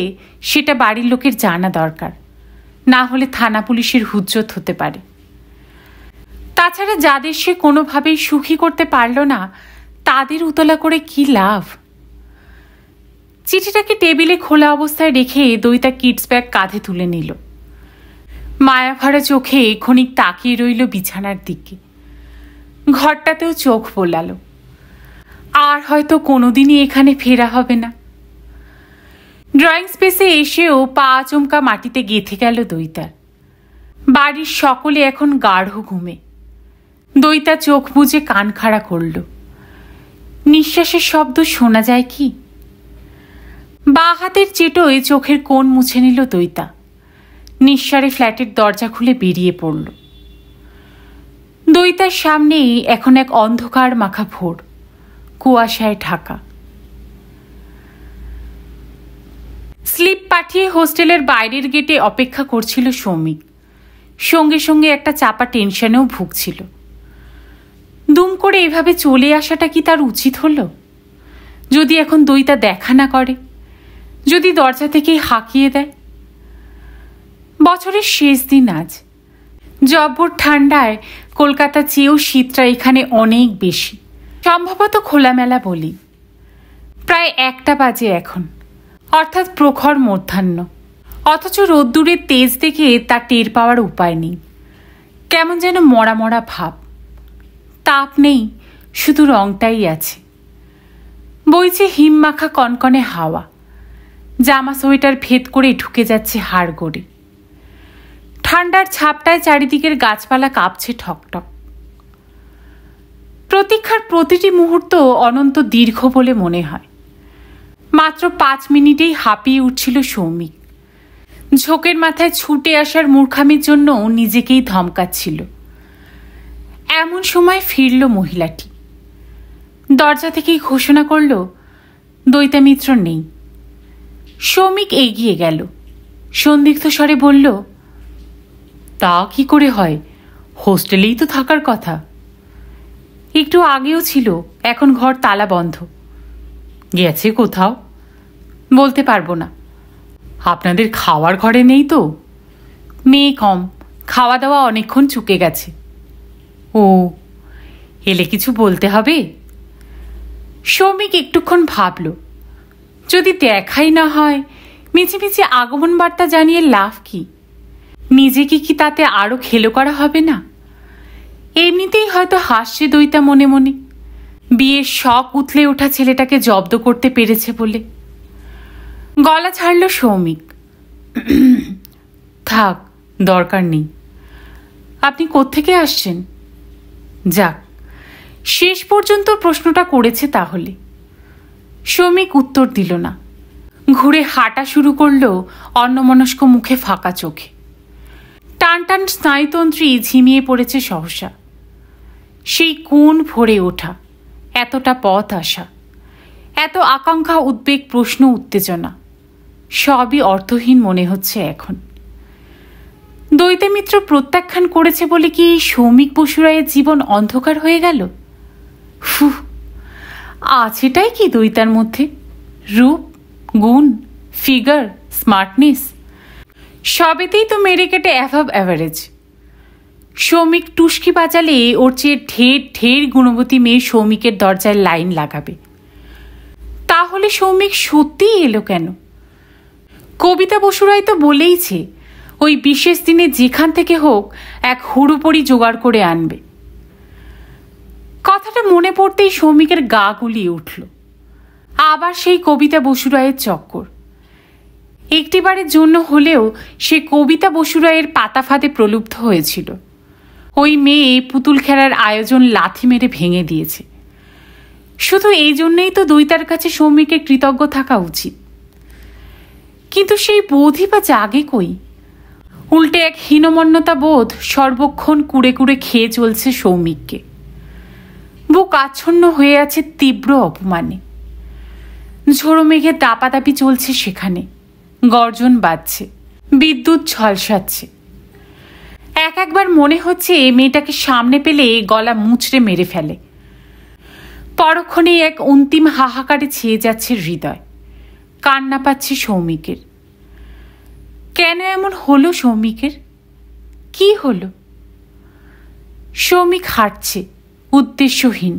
সেটা বাড়ির লোকের জানা দরকার, না হলে থানা পুলিশের হুজ্জত হতে পারে। তাছাড়া যাদের সে কোনোভাবেই সুখী করতে পারল না তাদের উতলা করে কি লাভ। চিঠিটাকে টেবিলে খোলা অবস্থায় রেখে দইতা কিডস ব্যাগ কাঁধে তুলে নিল। মায়াভরা চোখে ক্ষণিক তাকিয়ে রইল বিছানার দিকে। ঘরটাতেও চোখ বোলালো। আর হয়তো কোনোদিনই এখানে ফেরা হবে না। ড্রয়িং স্পেসে এসেও পা আচমকা মাটিতে গেঁথে গেল দইতার। বাড়ির সকলে এখন গাঢ় ঘুমে। দইতা চোখ বুজে কান খাড়া করল। নিঃশ্বাসের শব্দ শোনা যায় কি? বাঁ হাতের চেটোয় চোখের কোণ মুছে নিল দইতা। নিঃসারে ফ্ল্যাটের দরজা খুলে বেরিয়ে পড়ল। দইতার সামনেই এখন এক অন্ধকার মাখা ভোর, কুয়াশায় ঢাকা। স্লিপ পাঠিয়ে হোস্টেলের বাইরের গেটে অপেক্ষা করছিল সৌমিক। সঙ্গে সঙ্গে একটা চাপা টেনশনেও ভুগছিল। দুম করে এভাবে চলে আসাটা কি তার উচিত হলো? যদি এখন দইতা দেখা না করে, যদি দরজা থেকেই হাঁকিয়ে দেয়। বছরের শেষ দিন আজ। জব্বর ঠান্ডায় কলকাতা চেয়েও শীতটা এখানে অনেক বেশি, সম্ভবত খোলামেলা বলি। প্রায় 1টা বাজে এখন, অর্থাৎ প্রখর মধ্যাহ্ন। অথচ রোদ্দুরের তেজ দেখে তা টের পাওয়ার উপায় নেই। কেমন যেন মরা মরা ভাব। তাপ নেই, শুধু রংটাই আছে। বইছে হিম মাখা কনকনে হাওয়া। জামা সোয়েটার ভেদ করে ঢুকে যাচ্ছে হাড় গড়ে। ঠান্ডার ছাপটায় চারিদিকের গাছপালা কাঁপছে ঠকঠক। প্রতীক্ষার প্রতিটি মুহূর্ত অনন্ত দীর্ঘ বলে মনে হয়। মাত্র 5 মিনিটেই হাঁপিয়ে উঠছিল সৌমিক। ঝোঁকের মাথায় ছুটে আসার মূর্খামির জন্য নিজেকেই ধমকাচ্ছিল। এমন সময় ফিরল মহিলাটি। দরজা থেকেই ঘোষণা করল, দইতা মিত্র নেই। সৌমিক এগিয়ে গেল। সন্দিগ্ধ স্বরে বলল, তা কি করে হয়? হোস্টেলেই তো থাকার কথা। একটু আগেও ছিল, এখন ঘর তালা বন্ধ। গেছে কোথাও? বলতে পারবো না। আপনাদের খাওয়ার ঘরে নেই তো? মেয়ে কম, খাওয়া দাওয়া অনেকক্ষণ চুকে গেছে। ও, এলে কিছু বলতে হবে? সৌমিক একটুক্ষণ ভাবল, যদি দেখাই না হয় মিছে মিছে আগমন বার্তা জানিয়ে লাভ কি? নিজেকে কি তাতে আরো খেলো করা হবে না? এমনিতেই হয়তো হাসছে দইতা মনে মনে, বিয়ের শখ উথলে ওঠা ছেলেটাকে জব্দ করতে পেরেছে বলে। গলা ছাড়ল সৌমিক। থাক, দরকার নেই। আপনি কোত্থেকে আসছেন? যাক, শেষ পর্যন্ত প্রশ্নটা করেছে তাহলে। সৌমিক উত্তর দিল না। ঘুরে হাঁটা শুরু করল অন্যমনস্ক মুখে, ফাঁকা চোখে। টান টান স্নায়ুতন্ত্রী ঝিমিয়ে পড়েছে সহসা। সেই কোন ভরে ওঠা, এতটা পথ আসা, এত আকাঙ্ক্ষা, উদ্বেগ, প্রশ্ন, উত্তেজনা, সবই অর্থহীন মনে হচ্ছে এখন। দইতা মিত্র প্রত্যাখ্যান করেছে বলে কি সৌমিক বসুরায়ের জীবন অন্ধকার হয়ে গেল? ফুহ, আছেটাই কি দইতার মধ্যে? রূপ, গুণ, ফিগার, স্মার্টনেস, সবেতেই তো মেরে কেটে অ্যাভাব অ্যাভারেজ। সৌমিক টুস্কি বাজালে ওর চেয়ে ঢের ঢের গুণবতী মেয়ে সৌমিকের দরজায় লাইন লাগাবে। তাহলে সৌমিক সত্যিই এলো কেন? কবিতা বসুরাই তো বলেইছে ওই বিশেষ দিনে যেখান থেকে হোক এক হুড়োপড়ি জোগাড় করে আনবে। কথাটা মনে পড়তেই সৌমিকের গা গুলিয়ে উঠল। আবার সেই কবিতা বসুরায়ের চক্কর। একটিবারের জন্য হলেও সে কবিতা বসুরায়ের পাতা ফাঁদে প্রলুব্ধ হয়েছিল। ওই মেয়ে পুতুল খেলার আয়োজন লাথি মেরে ভেঙে দিয়েছে। শুধু এই জন্যেই তো দৈতার কাছে সৌমিকের কৃতজ্ঞ থাকা উচিত। কিন্তু সেই বোধই বা জাগে কই? উল্টে এক হীনমন্যতা বোধ সর্বক্ষণ কুড়ে কুড়ে খেয়ে চলছে সৌমিককে। বুক আচ্ছন্ন হয়ে আছে তীব্র অপমানে। ঝোড়ো মেঘে দাপাদাপি চলছে সেখানে, গর্জন বাজছে, বিদ্যুৎ ঝলসাচ্ছে। একবার মনে হচ্ছে মেয়েটাকে সামনে পেলে গলা মুচড়ে মেরে ফেলে। পরক্ষণে এক অন্তিম হাহাকারে ছেয়ে যাচ্ছে হৃদয়। কান্না পাচ্ছে সৌমিকের। কেন এমন হলো সৌমিকের? কি হলো? সৌমিক হাঁটছে উদ্দেশ্যহীন।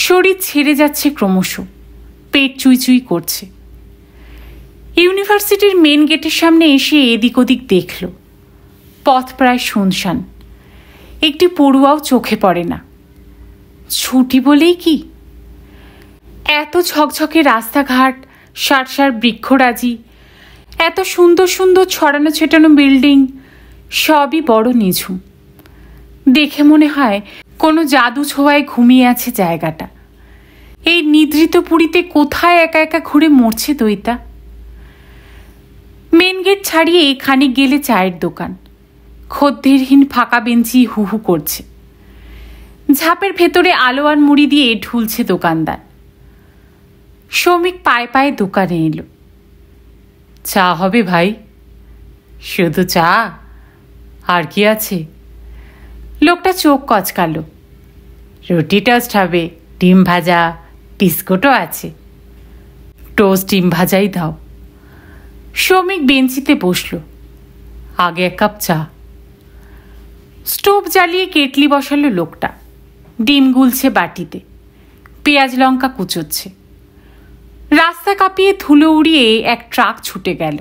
শরীর ছেড়ে যাচ্ছে ক্রমশ, পেট চুইচুই করছে। ইউনিভার্সিটির মেন গেটের সামনে এসে এদিক ওদিক দেখল। পথ প্রায় শুনশান, একটি পড়ুয়াও চোখে পড়ে না। ছুটি বলেই কি? এত ঝকঝকে রাস্তাঘাট, সার সার বৃক্ষরাজি, এত সুন্দর সুন্দর ছড়ানো ছেটানো বিল্ডিং, সবই বড় নিঝুম। দেখে মনে হয় কোনো জাদু ছোঁয়ায় ঘুমিয়ে আছে জায়গাটা। এই নিদ্রিত পুরীতে কোথায় একা একা ঘুরে মরছে দৈতা। মেন গেট ছাড়িয়ে খানিক গেলে চায়ের দোকান। খদ্দেরহীন ফাঁকা বেঞ্চি হু হু করছে। ঝাপের ভেতরে আলো আর মুড়ি দিয়ে ঢুলছে দোকানদার। সৌমিক পায়ে পায়ে দোকানে এলো। চা হবে ভাই? শুধু চা? আর কি আছে? লোকটা চোখ কচকালো। রুটি টোস্ট হবে, ডিম ভাজা, বিস্কুটও আছে। টোস্ট ডিম ভাজাই দাও। সৌমিক বেঞ্চিতে বসল। আগে এক কাপ চা। স্টোভ জ্বালিয়ে কেটলি বসালো লোকটা। ডিম গুলছে বাটিতে, পেঁয়াজ লঙ্কা কুচোচ্ছে। রাস্তা কাঁপিয়ে ধুলো উড়িয়ে এক ট্রাক ছুটে গেল।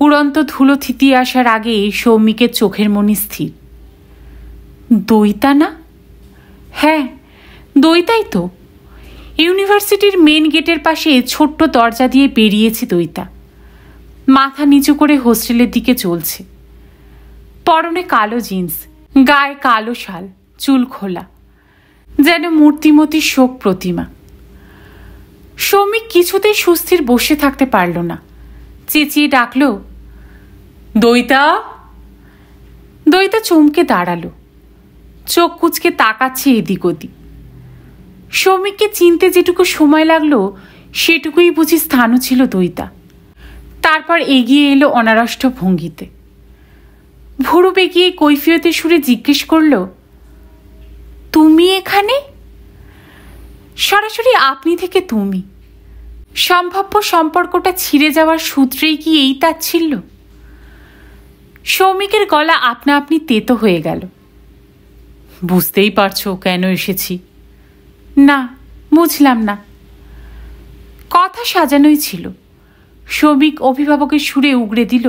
উড়ন্ত ধুলো থিতিয়ে আসার আগেই সৌমিকের চোখের মনি স্থির। দৈতা না? হ্যাঁ, দৈতাই তো। ইউনিভার্সিটির মেন গেটের পাশে ছোট্ট দরজা দিয়ে বেরিয়েছে দৈতা। মাথা নিচু করে হোস্টেলের দিকে চলছে। পরনে কালো জিন্স, গায়ে কালো শাল, চুল খোলা, যেন মূর্তিমতী শোক প্রতিমা। সৌমিক কিছুতেই সুস্থির বসে থাকতে পারল না। চেঁচিয়ে ডাকল, দৈতা। দৈতা চমকে দাঁড়ালো, চোখ কুচকে তাকাচ্ছে এদিক ওদিক। সৌমিককে চিনতে যেটুকু সময় লাগলো সেটুকুই বুঝি স্থানও ছিল দৈতা। তারপর এগিয়ে এলো অনাড়ষ্ট ভঙ্গিতে। ভুরু বেঁকিয়ে কৈফিয়তের সুরে জিজ্ঞেস করল, তুমি এখানে? সরাসরি আপনি থেকে তুমি। সম্ভাব্য সম্পর্কটা ছিঁড়ে যাওয়ার সূত্রেই কি এই তাচ্ছিল্য? সৌমিকের গলা আপনা আপনি তেতো হয়ে গেল। বুঝতেই পারছো কেন এসেছি? না, বুঝলাম না। কথা সাজানোই ছিল। সৌমিক অভিভাবকের সুরে উগড়ে দিল,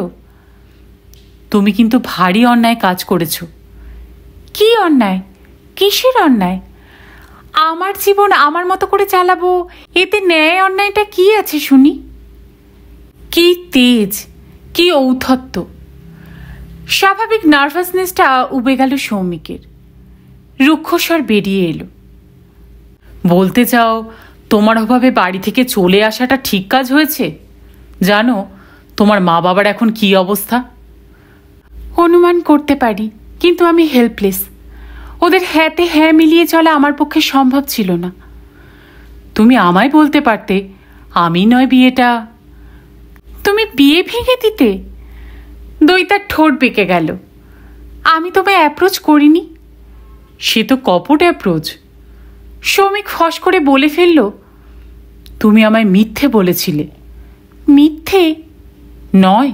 তুমি কিন্তু ভারী অন্যায় কাজ করেছ। কি অন্যায়? কিসের অন্যায়? আমার জীবন আমার মতো করে চালাবো, এতে ন্যায় অন্যায়টা কি আছে শুনি? কি তেজ, কি ঔদ্ধত্য! স্বাভাবিক নার্ভাসনেসটা উবে গেল সৌমিকের। রুক্ষস্বর বেরিয়ে এলো, বলতে চাও তোমার অভাবে বাড়ি থেকে চলে আসাটা ঠিক কাজ হয়েছে? জানো তোমার মা বাবার এখন কি অবস্থা? অনুমান করতে পারি, কিন্তু আমি হেল্পলেস। ওদের হ্যাঁতে হ্যাঁ মিলিয়ে চলা আমার পক্ষে সম্ভব ছিল না। তুমি আমায় বলতে পারতে, আমি নয় বিয়েটা। তুমি বিয়ে ভেঙে দিতে? দৈতার ঠোঁট বেঁকে গেল। আমি তোমায় অ্যাপ্রোচ করিনি। সে তো কপট অ্যাপ্রোচ। সৌমিক ফস করে বলে ফেলল, তুমি আমায় মিথ্যে বলেছিলে। মিথ্যে নয়,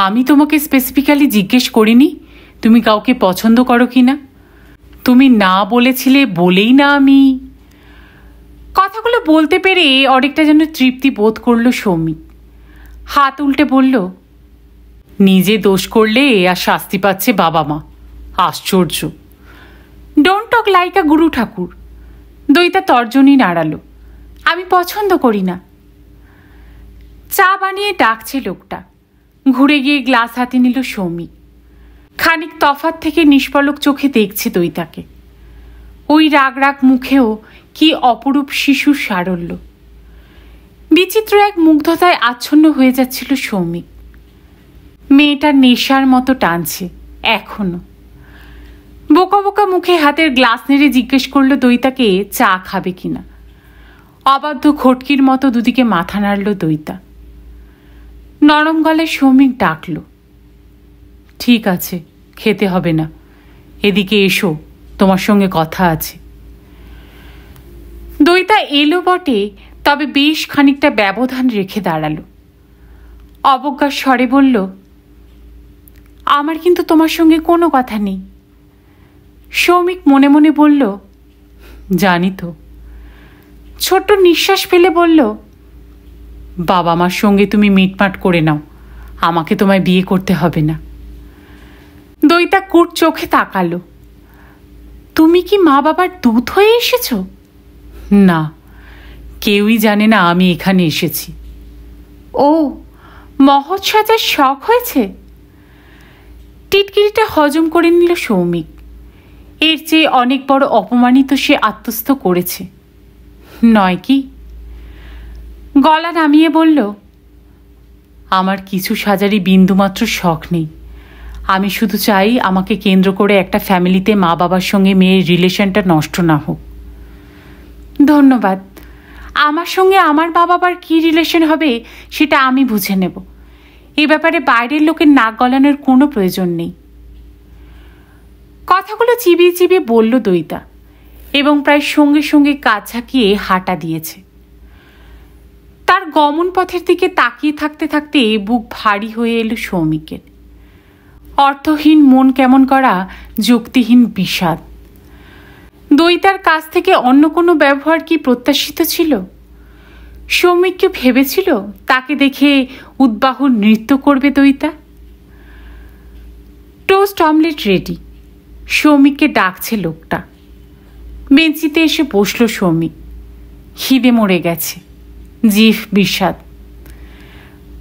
আমি তোমাকে স্পেসিফিক্যালি জিজ্ঞেস করিনি তুমি কাউকে পছন্দ করো কি না। তুমি না বলেছিলে বলেই না আমি। কথাগুলো কথাগুলো বলতে পেরে অনেকটা যেন তৃপ্তি বোধ করল সৌমিক। হাত উল্টে বলল, নিজে দোষ করলে আর শাস্তি পাচ্ছে বাবা মা, আশ্চর্য। ডোন্ট টক লাইক আ গুরু ঠাকুর। দইতা তর্জনী নাড়ালো, আমি পছন্দ করি না। চা বানিয়ে ডাকছে লোকটা। ঘুরে গিয়ে গ্লাস হাতে নিল সৌমিক। খানিক তফাৎ থেকে নিষ্পলক চোখে দেখছে দইতাকে। ওই রাগ রাগ মুখেও কি অপরূপ শিশুর সারল্য। বিচিত্র এক মুগ্ধতায় আচ্ছন্ন হয়ে যাচ্ছিল সৌমিক। মেয়েটার নেশার মতো টানছে এখনো। বোকা বোকা মুখে হাতের গ্লাস নেড়ে জিজ্ঞেস করলো দইতাকে চা খাবে কিনা। অবাধ্য খটকির মতো দুদিকে মাথা নাড়ল দইতা। নরম গলায় সৌমিক ডাকল, ঠিক আছে, খেতে হবে না, এদিকে এসো, তোমার সঙ্গে কথা আছে। দইতা এলো বটে, তবে বেশ খানিকটা ব্যবধান রেখে দাঁড়ালো। অবজ্ঞার স্বরে বলল, আমার কিন্তু তোমার সঙ্গে কোনো কথা নেই। সৌমিক মনে মনে বলল, জানি তো। ছোট্ট নিঃশ্বাস ফেলে বলল, বাবা মার সঙ্গে তুমি মিটমাট করে নাও, আমাকে তোমায় বিয়ে করতে হবে না। দইতা কুট চোখে তাকালো, তুমি কি মা বাবার দূত হয়ে এসেছ? না, কেউই জানে না আমি এখানে এসেছি। ও, মহৎ সাজার শখ হয়েছে? টিটকিরিটা হজম করে নিল সৌমিক। এর চেয়ে অনেক বড় অপমানিত সে আত্মস্থ করেছে, নয় কি? গলা নামিয়ে বলল, আমার কিছু সাজারই বিন্দুমাত্র শখ নেই। আমি শুধু চাই আমাকে কেন্দ্র করে একটা ফ্যামিলিতে মা বাবার সঙ্গে মেয়ের রিলেশনটা নষ্ট না হোক। ধন্যবাদ। আমার সঙ্গে আমার মা বাবার কী রিলেশন হবে সেটা আমি বুঝে নেব। এ ব্যাপারে বাইরের লোকের নাক গলানোর কোনো প্রয়োজন নেই। কথাগুলো চিবিয়ে চিবিয়ে বলল দইতা, এবং প্রায় সঙ্গে সঙ্গে কাজ ঝাঁকিয়ে হাঁটা দিয়েছে। তার গমন পথের দিকে তাকিয়ে থাকতে থাকতে বুক ভারী হয়ে এলো সৌমিকের। অর্থহীন মন কেমন করা যুক্তিহীন বিষাদ। দইতার কাছ থেকে অন্য কোনো ব্যবহার কি প্রত্যাশিত ছিল? সৌমিক কি ভেবেছিল তাকে দেখে উদ্বাহুর নৃত্য করবে দইতা? Toast omelette ready. সৌমিককে ডাকছে লোকটা। বেঞ্চিতে এসে বসল সৌমিক। খিদে মরে গেছে, জিভ বিষাদ।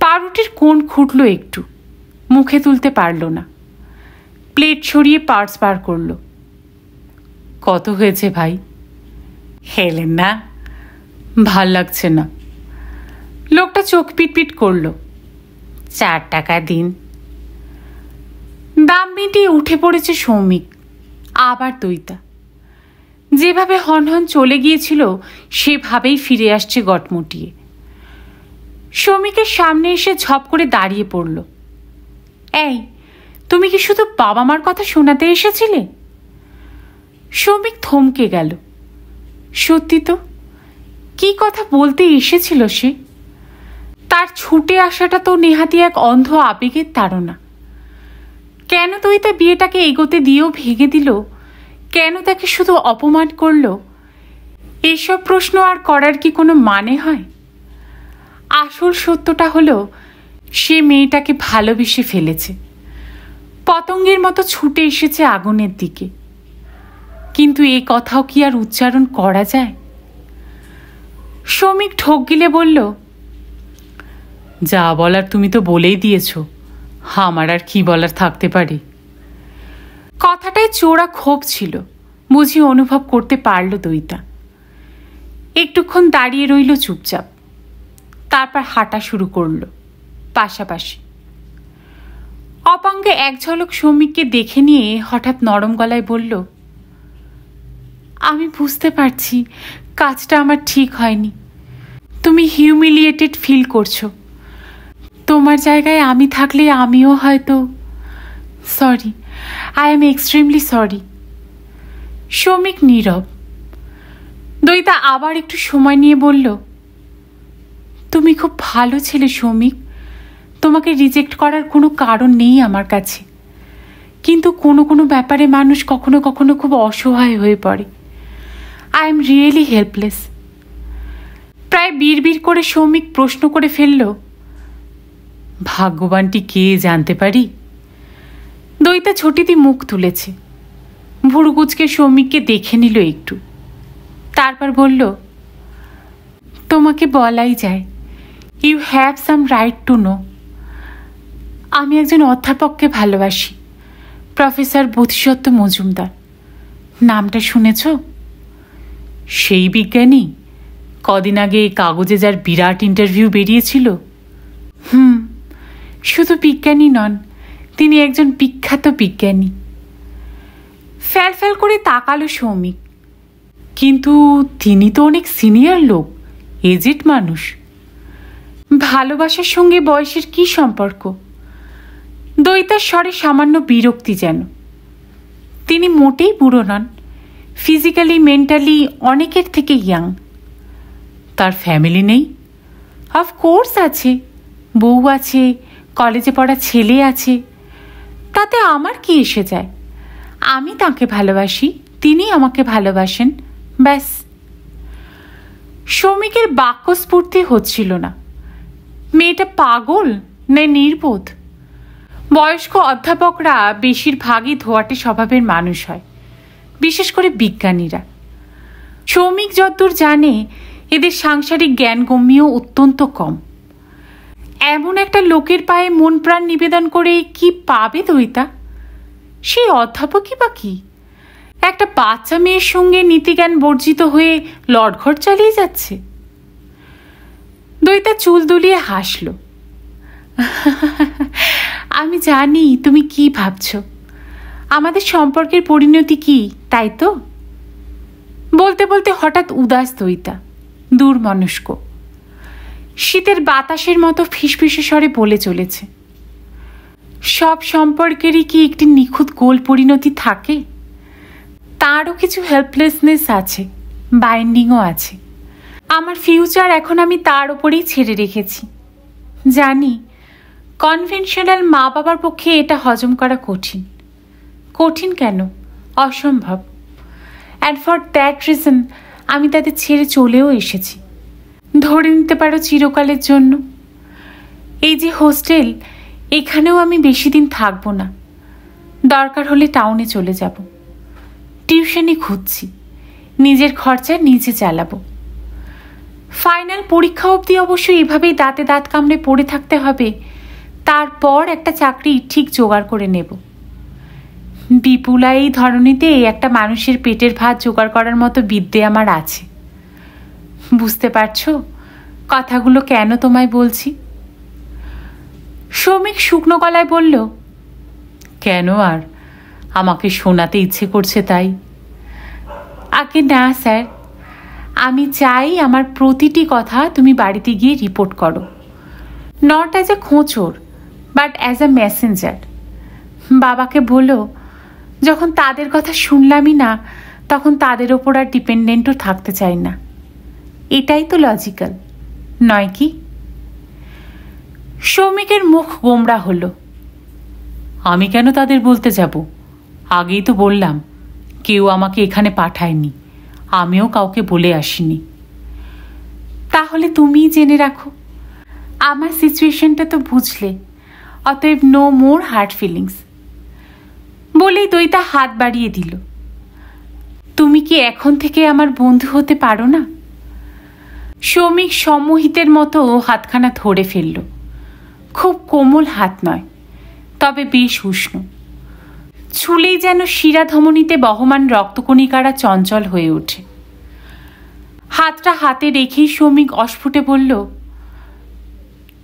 পাউরুটির কোণ খুঁটল একটু, মুখে তুলতে পারল না। প্লেট সরিয়ে পার্স বার করল। কত হয়েছে ভাই? খেলেন না? ভাল লাগছে না। লোকটা চোখ পিটপিট করল। 4 টাকা দিন। দাম মিটিয়ে উঠে পড়েছে সৌমিক। আবার দইতা। যেভাবে হনহন চলে গিয়েছিল সেভাবেই ফিরে আসছে গটমুটিয়ে। সৌমিকের সামনে এসে ঝপ করে দাঁড়িয়ে পড়ল। এই, তুমি কি শুধু বাবা মার কথা শোনাতে এসেছিলে? সৌমিক থমকে গেল। সত্যি তো, কি কথা বলতে এসেছিল সে? তার ছুটে আসাটা তো নেহাতি এক অন্ধ আবেগের তাড়না। কেন দইতা বিয়েটাকে এগোতে দিয়েও ভেঙে দিল? কেন তাকে শুধু অপমান করল? এসব প্রশ্ন আর করার কি কোনো মানে হয়? আসল সত্যটা হলো, সে মেয়েটাকে ভালোবেসে ফেলেছে। পতঙ্গের মতো ছুটে এসেছে আগুনের দিকে। কিন্তু এই কথাও কি আর উচ্চারণ করা যায়? সৌমিক ঠোক গিলে বলল, যা বলার তুমি তো বলেই দিয়েছ, আমার আর কি বলার থাকতে পারে? কথাটায় চোরা ক্ষোভ ছিল, বুঝি অনুভব করতে পারল দইতা। একটুক্ষণ দাঁড়িয়ে রইল চুপচাপ। তারপর হাঁটা শুরু করল পাশাপাশি। অপাঙ্গে এক ঝলক সৌমিককে দেখে নিয়ে হঠাৎ নরম গলায় বলল, আমি বুঝতে পারছি কাজটা আমার ঠিক হয়নি। তুমি হিউমিলিয়েটেড ফিল করছো। তোমার জায়গায় আমি থাকলে আমিও হয়তো। Sorry, I am extremely sorry. Soumik নীরব। দইতা আবার একটু সময় নিয়ে বলল, তুমি খুব ভালো ছেলে সৌমিক। তোমাকে রিজেক্ট করার কোনো কারণ নেই আমার কাছে। কিন্তু কোনো কোনো ব্যাপারে মানুষ কখনো কখনো খুব অসহায় হয়ে পড়ে। I am really helpless. গলায় বিড়বিড় করে সৌমিক প্রশ্ন করে ফেলল, ভাগ্যবানটি কে জানতে পারি? দইতা ছোটিতে মুখ তুলেছে। ভুরুকুচকে সৌমিককে দেখে নিল একটু, তারপর বলল, তোমাকে বলাই যায়, you have some right to know. আমি একজন অধ্যাপককে ভালোবাসি, প্রফেসর বোধিসত্ত্ব মজুমদার। নামটা শুনেছ? সেই বিজ্ঞানী কদিন আগে কাগজে যার বিরাট ইন্টারভিউ বেরিয়েছিল। শুধু বিজ্ঞানী নন, তিনি একজন বিখ্যাত বিজ্ঞানী। ফ্যাল ফ্যাল করে তাকালো সৌমিক। কিন্তু তিনি তো অনেক সিনিয়র লোক, এজেড মানুষ। ভালোবাসার সঙ্গে বয়সের কি সম্পর্ক? দইতার স্বরে সামান্য বিরক্তি যেন। তিনি মোটেই বুড়ো নন, ফিজিক্যালি মেন্টালি অনেকের থেকে ইয়াং। তার ফ্যামিলি নেই? অফকোর্স আছে, বউ আছে, কলেজে পড়া ছেলে আছে। তাতে আমার কি এসে যায়? আমি তাকে ভালোবাসি, তিনি আমাকে ভালোবাসেন, ব্যাস। সৌমিকের বাক্যস্ফূর্তি হচ্ছিল না। মেয়েটা পাগল না নির্বোধ? বয়স্ক অধ্যাপকরা বেশিরভাগই ধোয়াটে স্বভাবের মানুষ হয়, বিশেষ করে বিজ্ঞানীরা। সৌমিক যতদূর জানে, এদের সাংসারিক জ্ঞানগম্যও অত্যন্ত কম। এমন একটা লোকের পায়ে মন প্রাণ নিবেদন করে কি পাবে দইতা? সেই অধ্যাপকই বা কি? একটা বাচ্চা মেয়ের সঙ্গে নীতিজ্ঞান বর্জিত হয়ে লটঘট চালিয়ে যাচ্ছে। দইতা চুল দুলিয়ে হাসল। আমি জানি তুমি কি ভাবছ, আমাদের সম্পর্কের পরিণতি কি, তাই তো? বলতে বলতে হঠাৎ উদাস দইতা, দূরমনস্ক। শীতের বাতাসের মতো ফিসফিসে স্বরে বলে চলেছে, সব সম্পর্কেরই কি একটি নিখুঁত গোল পরিণতি থাকে? তারও কিছু হেল্পলেসনেস আছে, বাইন্ডিংও আছে। আমার ফিউচার এখন আমি তার ওপরেই ছেড়ে রেখেছি। জানি কনভেনশনাল মা বাবার পক্ষে এটা হজম করা কঠিন। কঠিন কেন, অসম্ভব। অ্যান্ড ফর দ্যাট রিজন আমি তাদের ছেড়ে চলেও এসেছি, ধরে নিতে পারো চিরকালের জন্য। এই যে হোস্টেল, এখানেও আমি বেশি দিন থাকবো না। দরকার হলে টাউনে চলে যাব। টিউশনি খুঁজছি, নিজের খরচা নিজে চালাবো। ফাইনাল পরীক্ষা অবধি অবশ্য এভাবেই দাঁতে দাঁত কামড়ে পড়ে থাকতে হবে, তারপর একটা চাকরি ঠিক জোগাড় করে নেব। বিপুলা এই ধরনীতে একটা মানুষের পেটের ভাত জোগাড় করার মতো বিদ্যে আমার আছে। বুঝতে পারছো কথাগুলো কেন তোমায় বলছি? সৌমিক শুকনো গলায় বলল, কেন আর, আমাকে শোনাতে ইচ্ছে করছে তাই। আগে না স্যার, আমি চাই আমার প্রতিটি কথা তুমি বাড়িতে গিয়ে রিপোর্ট করো, নট অ্যাজ এ খোঁচর বাট অ্যাজ এ মেসেঞ্জার। বাবাকে বলো, যখন তাদের কথা শুনলামই না, তখন তাদের ওপর আর ডিপেন্ডেন্টও থাকতে চাই না। এটাই তো লজিক্যাল, নয় কি? সৌমিকের মুখ গোমড়া হলো। আমি কেন তাদের বলতে যাব? আগেই তো বললাম, কেউ আমাকে এখানে পাঠায়নি, আমিও কাউকে বলে আসিনি। তাহলে তুমিই জেনে রাখো। আমার সিচুয়েশনটা তো বুঝলে, অতএব নো মোর হার্ট ফিলিংস। বলেই দইতা হাত বাড়িয়ে দিল। তুমি কি এখন থেকে আমার বন্ধু হতে পারো না? সৌমিক সম্মোহিতের মতো হাতখানা ধরে ফেলল। খুব কোমল হাত নয়, তবে বেশ উষ্ণ। ছুলেই যেন শিরা ধমনীতে বহমান রক্তকণিকারা চঞ্চল হয়ে ওঠে। হাতটা হাতে রেখেই সৌমিক অস্ফুটে বলল,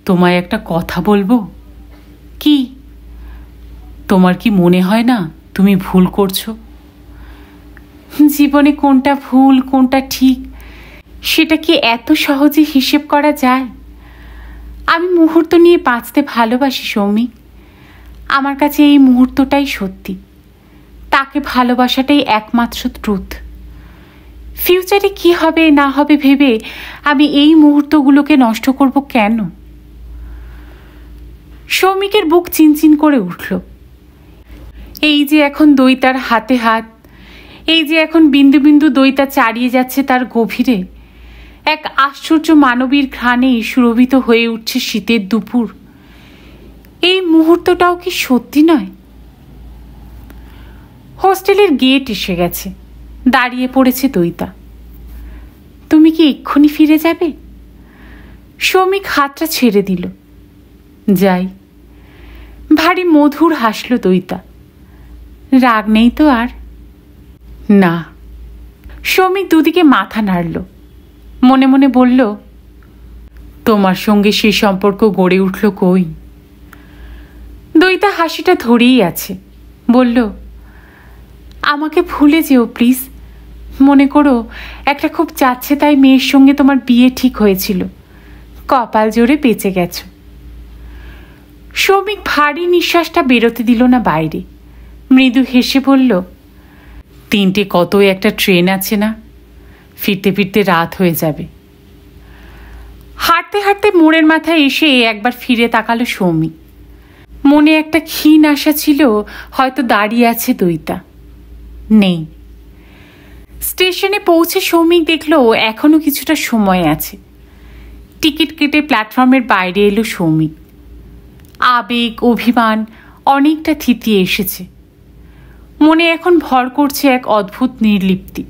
তোমায় একটা কথা বলবো। কি? তোমার কি মনে হয় না তুমি ভুল করছো? জীবনে কোনটা ভুল কোনটা ঠিক সেটা কি এত সহজে হিসেব করা যায়? আমি মুহূর্ত নিয়ে বাঁচতে ভালোবাসি সৌমিক। আমার কাছে এই মুহূর্তটাই সত্যি, তাকে ভালোবাসাটাই একমাত্র ট্রুথ। ফিউচারে কি হবে না হবে ভেবে আমি এই মুহূর্তগুলোকে নষ্ট করব কেন? সৌমিকের বুক চিনচিন করে উঠল। এই যে এখন দইতার হাতে হাত, এই যে এখন বিন্দু বিন্দু দইতা চারিয়ে যাচ্ছে তার গভীরে, এক আশ্চর্য মানবীর ঘ্রাণে সুরভিত হয়ে উঠছে শীতের দুপুর। এই মুহূর্তটাও কি সত্যি নয়? হোস্টেলের গেট এসে গেছে, দাঁড়িয়ে পড়েছে দইতা। তুমি কি এক্ষুনি ফিরে যাবে? সৌমিক হাতটা ছেড়ে দিল। যাই। ভারী মধুর হাসল দইতা। রাগ নেই তো আর? না। সৌমিক দুদিকে মাথা নাড়ল, মনে মনে বলল, তোমার সঙ্গে সেই সম্পর্ক গড়ে উঠল কই? দইতা হাসিটা ধরেই আছে, বলল, আমাকে ভুলে যেও প্লিজ। মনে করো একটা খুব যাচ্ছে তাই মেয়ের সঙ্গে তোমার বিয়ে ঠিক হয়েছিল, কপাল জোরে বেঁচে গেছ। সৌমিক ভারী নিঃশ্বাসটা বেরোতে দিল না বাইরে, মৃদু হেসে বলল, 3টে কত একটা ট্রেন আছে না, ফিরতে ফিরতে রাত হয়ে যাবে। হাঁটতে হাঁটতে মোড়ের মাথায় এসে একবার ফিরে তাকালো সৌমিক। মনে একটা ক্ষীণ আশা ছিল হয়তো দাঁড়িয়ে আছে দইতা। নেই। স্টেশনে পৌঁছে সৌমিক দেখল এখনো কিছুটা সময় আছে। টিকিট কেটে প্ল্যাটফর্মের বাইরে এলো সৌমিক। আবেগ, অভিমান অনেকটা থিতিয়ে এসেছে। মনে এখন ভর করছে এক অদ্ভুত নির্লিপ্তি।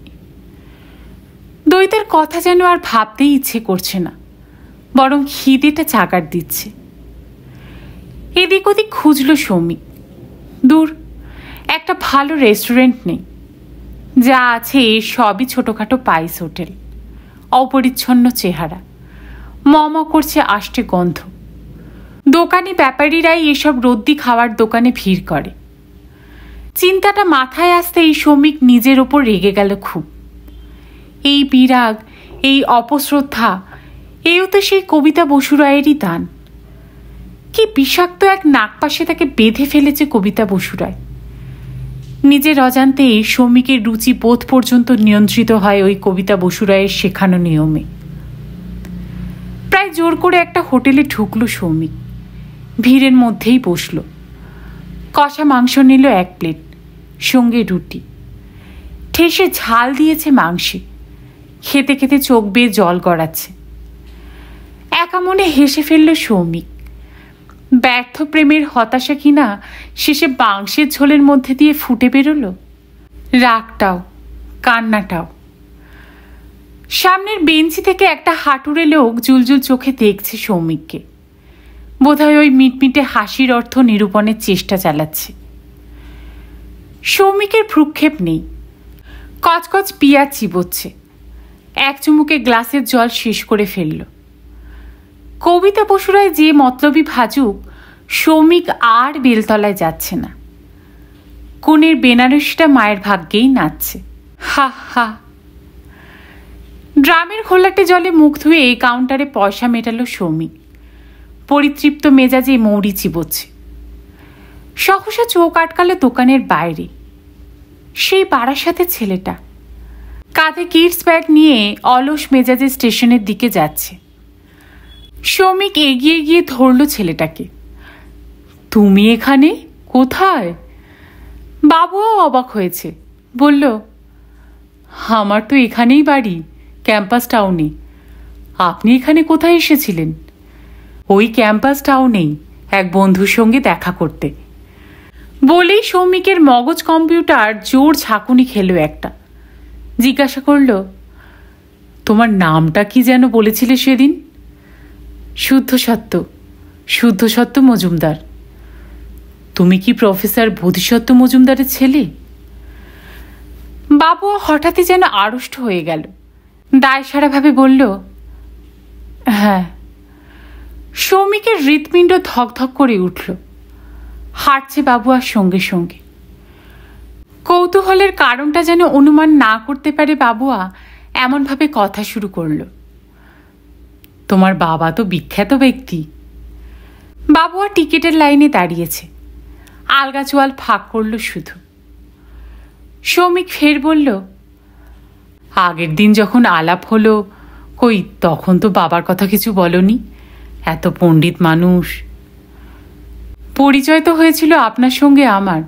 দইতার কথা যেন আর ভাবতেই ইচ্ছে করছে না, বরং খিদেটা চাগার দিচ্ছে। এদিক ওদিক খুঁজল সৌমিক। দূর, একটা ভালো রেস্টুরেন্ট নেই। যা আছে সবই ছোটখাটো পাইস হোটেল। অপরিচ্ছন্ন চেহারা, মম করছে আষ্টে গন্ধ। দোকানি ব্যাপারীরাই এসব রদ্দি খাওয়ার দোকানে ভিড় করে। চিন্তাটা মাথায় আসতেই সৌমিক নিজের ওপর রেগে গেল খুব। এই বিরাগ, এই অপশ্রদ্ধা, এও তো সেই কবিতা বসু রায়েরই দান। কি বিষাক্ত এক নাগপাশে তাকে বেঁধে ফেলেছে কবিতা বসু রায়। নিজের অজান্তে সৌমিকের রুচি বোধ পর্যন্ত নিয়ন্ত্রিত হয় ওই কবিতা বসু রায়ের শেখানো নিয়মে। প্রায় জোর করে একটা হোটেলে ঢুকলো সৌমিক। ভিড়ের মধ্যেই বসল। কষা মাংস নিল 1 প্লেট, সঙ্গে রুটি। ঠেসে ঝাল দিয়েছে মাংসে। খেতে খেতে চোখ বেয়ে জল গড়াচ্ছে। একা মনে হেসে ফেলল সৌমিক। ব্যর্থ প্রেমের হতাশা কিনা শেষে মাংসের ঝোলের মধ্যে দিয়ে ফুটে বেরোলো। রাগটাও, কান্নাটাও। সামনের বেঞ্চি থেকে একটা হাঁটুরে লোক জুলজুল চোখে দেখছে সৌমিককে। বোধহয় ওই মিটমিটে হাসির অর্থ নিরূপণের চেষ্টা চালাচ্ছে। সৌমিকের ভ্রুক্ষেপ নেই। কচকচ পিয়াজ চিবোচ্ছে। এক চুমুকে গ্লাসের জল শেষ করে ফেলল। কবিতা বসু রায় যে মতলবী ভাজুক, সৌমিক আর বেলতলায় যাচ্ছে না। কোণের বেনারসিটা মায়ের ভাগ্যেই নাচছে। হা হা। ড্রামের ঘোলাটে জলে মুখ ধুয়ে কাউন্টারে পয়সা মেটালো সৌমিক। পরিতৃপ্ত মেজাজে মৌরি চিবোচ্ছে। সহসা চোখ আটকালো দোকানের বাইরে। সেই বারাসাতে ছেলেটা কাঁধে কিডস ব্যাগ নিয়ে অলস মেজাজে স্টেশনের দিকে যাচ্ছে। সৌমিক এগিয়ে গিয়ে ধরল ছেলেটাকে। তুমি এখানে? কোথায়? বাবুও অবাক হয়েছে, বলল, আমার তো এখানেই বাড়ি, ক্যাম্পাস টাউনে। আপনি এখানে কোথায় এসেছিলেন? ওই ক্যাম্পাস টাউনেই এক বন্ধুর সঙ্গে দেখা করতে। বলেই সৌমিকের মগজ কম্পিউটার জোর ঝাঁকুনি খেলো একটা। জিজ্ঞাসা করল, তোমার নামটা কি যেন বলেছিলে সেদিন? শুদ্ধ সত্য মজুমদার। তুমি কি প্রফেসর বোধিসত্ত্ব মজুমদারের ছেলে? বাবু হঠাৎই যেন আড়ষ্ট হয়ে গেল। দায়সারাভাবে বলল, হ্যাঁ। সৌমিকের হৃৎপিণ্ড ধকধক করে উঠল। হাঁটছে বাবু আর সঙ্গে সঙ্গে। কৌতূহলের কারণটা যেন অনুমান না করতে পারে বাবুয়া এমনভাবে কথা শুরু করল, তোমার বাবা তো বিখ্যাত ব্যক্তি। বাবুয়া টিকিটের লাইনে দাঁড়িয়েছে। আলগা চোয়াল ফাঁক করল শুধু। সৌমিক ফের বলল, আগের দিন যখন আলাপ হলো, কই তখন তো বাবার কথা কিছু বলনি? এত পণ্ডিত মানুষ। পরিচয় তো হয়েছিল আপনার সঙ্গে আমার,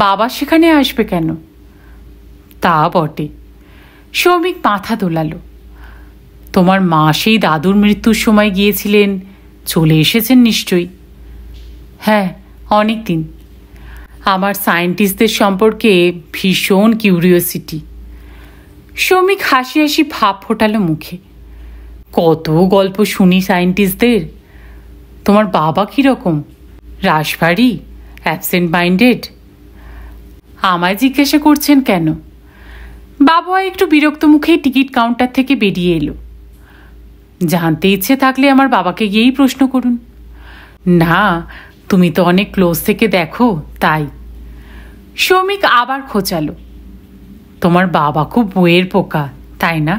বাবা সেখানে আসবে কেন? তা বটে। সৌমিক মাথা দোলালো। তোমার মা সেই দাদুর মৃত্যুর সময় গিয়েছিলেন, চলে এসেছেন নিশ্চয়ই? হ্যাঁ, অনেক দিন। আমার সায়েন্টিস্টদের সম্পর্কে ভীষণ কিউরিওসিটি। শ্রমিক হাসি হাসি ভাব ফোটালো মুখে। কত গল্প শুনি সায়েন্টিস্টদের। তোমার বাবা কীরকম? রাশভারী, অ্যাবসেন্ট মাইন্ডেড? আমায় জিজ্ঞাসা করছেন কেন? বাবা একটু বিরক্ত মুখেই টিকিট কাউন্টার থেকে বেরিয়ে এলো। জানতে ইচ্ছে থাকলে আমার বাবাকে গিয়েই প্রশ্ন করুন। না, তুমি তো অনেক ক্লোজ থেকে দেখো, তাই। শ্রমিক আবার খোঁচালো। তোমার বাবা খুব বইয়ের পোকা, তাই না?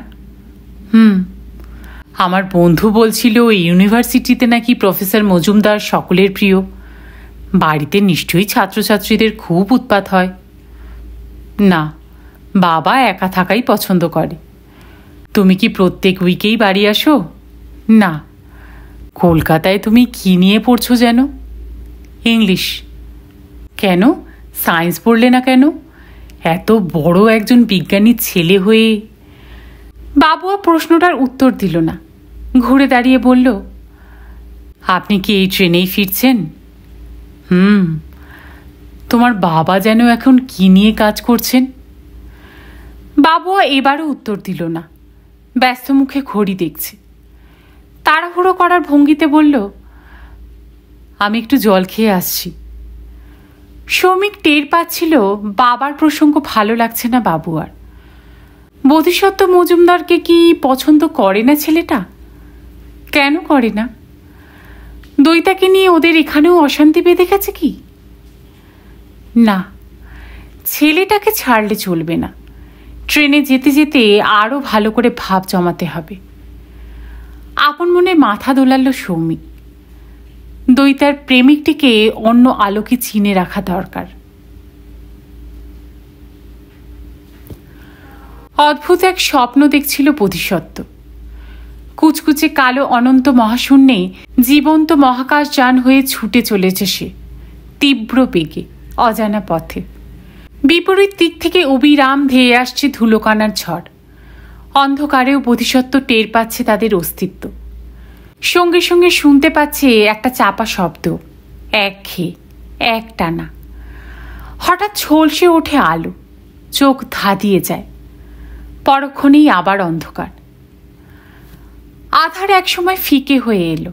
আমার বন্ধু বলছিল ইউনিভার্সিটিতে নাকি প্রফেসর মজুমদার সকলের প্রিয়। বাড়িতে নিশ্চয়ই ছাত্রছাত্রীদের খুব উৎপাত হয়। না, বাবা একা থাকাই পছন্দ করে। তুমি কি প্রত্যেক উইকেই বাড়ি আসো? না। কলকাতায় তুমি কি নিয়ে পড়ছো যেন? ইংলিশ। কেন, সায়েন্স পড়লে না কেন? এত বড় একজন বিজ্ঞানীর ছেলে হয়ে। বাবুয়া প্রশ্নটার উত্তর দিল না, ঘুরে দাঁড়িয়ে বলল, আপনি কি এই ট্রেনেই ফিরছেন? তোমার বাবা যেন এখন কি নিয়ে কাজ করছেন? বাবুয়া এবারও উত্তর দিল না, ব্যস্ত মুখে ঘড়ি দেখছে। তাড়াহুড়ো করার ভঙ্গিতে বলল, আমি একটু জল খেয়ে আসছি। শ্রমিক টের পাচ্ছিল বাবার প্রসঙ্গ ভালো লাগছে না বাবুয়ার। বোধিসত্ত্ব মজুমদারকে কি পছন্দ করে না ছেলেটা? কেন করে না? দইতাকে নিয়ে ওদের এখানেও অশান্তি বেঁধে গেছে কি? না, ছেলেটাকে ছাড়লে চলবে না। ট্রেনে যেতে যেতে আরও ভালো করে ভাব জমাতে হবে। আপন মনে মাথা দোলাল সৌমিক। দইতার প্রেমিকটিকে অন্য আলোকে চিনে রাখা দরকার। অদ্ভুত এক স্বপ্ন দেখছিল বোধিসত্ত্ব। কুচকুচে কালো অনন্ত মহাশূন্যে জীবন্ত মহাকাশ যান হয়ে ছুটে চলেছে সে, তীব্র বেগে, অজানা পথে। বিপরীত দিক থেকে অবিরাম ধেয়ে আসছে ধুলোকানার ঝড়। অন্ধকারেও বোধিসত্ত্ব টের পাচ্ছে তাদের অস্তিত্ব। সঙ্গে সঙ্গে শুনতে পাচ্ছে একটা চাপা শব্দ, একঘেয়ে, একটানা। হঠাৎ ঝলসে ওঠে আলো, চোখ ধাঁধিয়ে যায়। পরক্ষণেই আবার অন্ধকার। আধার একসময় ফিকে হয়ে এলো।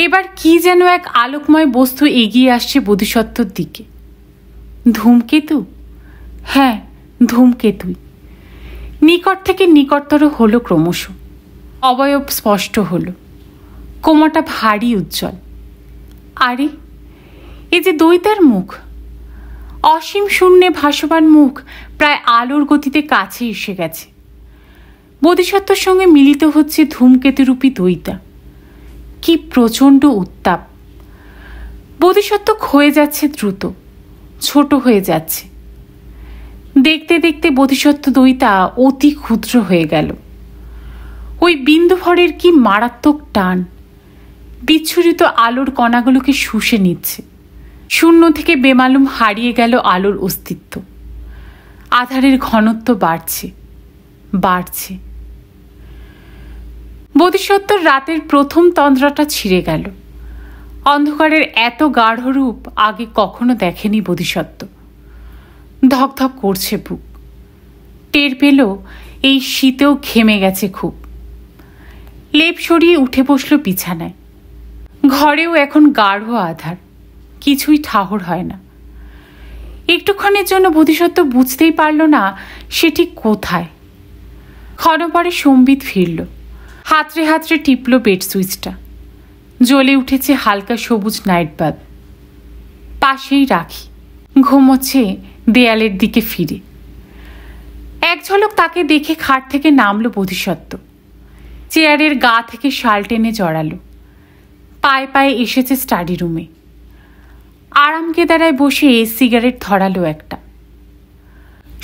এবার কি যেন এক আলোকময় বস্তু এগিয়ে আসছে বোধিসত্ত্বর দিকে। ধূমকেতু? হ্যাঁ, ধূমকেতুই। নিকট থেকে নিকটতর হলো ক্রমশ। অবয়ব স্পষ্ট হলো, কোমরটা ভারী উজ্জ্বল। আরে, এ যে দইতার মুখ। অসীম শূন্যে ভাসমান মুখ প্রায় আলোর গতিতে কাছে এসে গেছে। বোধিসত্ত্বর সঙ্গে মিলিত হচ্ছে ধূমকেতুরূপী দইতা। কি প্রচণ্ড উত্তাপ! বোধিসত্ত্ব ক্ষয়ে যাচ্ছে দ্রুত, ছোট হয়ে যাচ্ছে। দেখতে দেখতে বোধিসত্ত্ব দইতা অতি ক্ষুদ্র হয়ে গেল। ওই বিন্দুভরের কি মারাত্মক টান! বিচ্ছুরিত আলোর কণাগুলোকে শুষে নিচ্ছে। শূন্য থেকে বেমালুম হারিয়ে গেল আলোর অস্তিত্ব। আধারের ঘনত্ব বাড়ছে, বাড়ছে। বোধিসত্ত্বর রাতের প্রথম তন্দ্রাটা ছিঁড়ে গেল। অন্ধকারের এত গাঢ় রূপ আগে কখনো দেখেনি বোধিসত্ত্ব। ধকধক করছে বুক। টের পেল এই শীতেও ঘেমে গেছে খুব। লেপ সরিয়ে উঠে বসল বিছানায়। ঘরেও এখন গাঢ় আধার, কিছুই ঠাহর হয় না। একটুক্ষণের জন্য বোধিসত্ত্ব বুঝতেই পারল না সে ঠিক কোথায়। ক্ষণপরে সম্বিত ফিরল, হাতড়ে হাতড়ে টিপল বেড সুইচটা। জ্বলে উঠেছে হালকা সবুজ নাইট বাল্ব। পাশেই রাখি, ঘুমোচ্ছে দেয়ালের দিকে ফিরে। এক ঝলক তাকে দেখে খাট থেকে নামল বোধিসত্ত্ব। চেয়ারের গা থেকে শাল টেনে জড়ালো। পায়ে পায়ে এসেছে স্টাডি রুমে। আরাম কেদারায় বসে সিগারেট ধরালো একটা।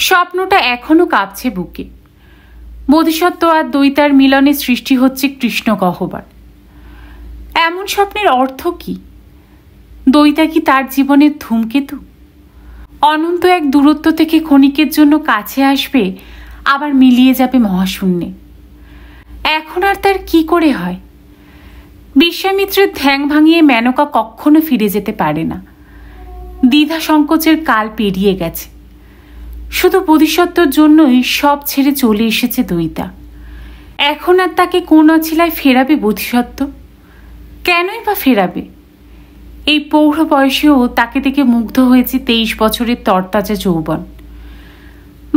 স্বপ্নটা এখনো কাঁপছে বুকে। বোধিসত্ত্ব আর দইতার মিলনে সৃষ্টি হচ্ছে কৃষ্ণ গহ্বর। এমন স্বপ্নের অর্থ কি? দইতা কি তার জীবনের ধূমকেতু? অনন্ত এক দূরত্ব থেকে ক্ষণিকের জন্য কাছে আসবে, আবার মিলিয়ে যাবে মহাশূন্যে। এখন আর তার কি করে হয়? বিশ্বামিত্রের ধ্যান ভাঙিয়ে মেনকা কখনো ফিরে যেতে পারে না। দ্বিধা সংকোচের কাল পেরিয়ে গেছে। শুধু বোধিসত্ত্বর জন্যই সব ছেড়ে চলে এসেছে দইতা। এখন আর তাকে কোন অছিলায় ফেরাবে বোধিসত্ত্ব? কেনই বা ফেরাবে? এই পৌঢ় বয়সেও তাকে দেখে মুগ্ধ হয়েছে 23 বছরের তরতাজা যৌবন।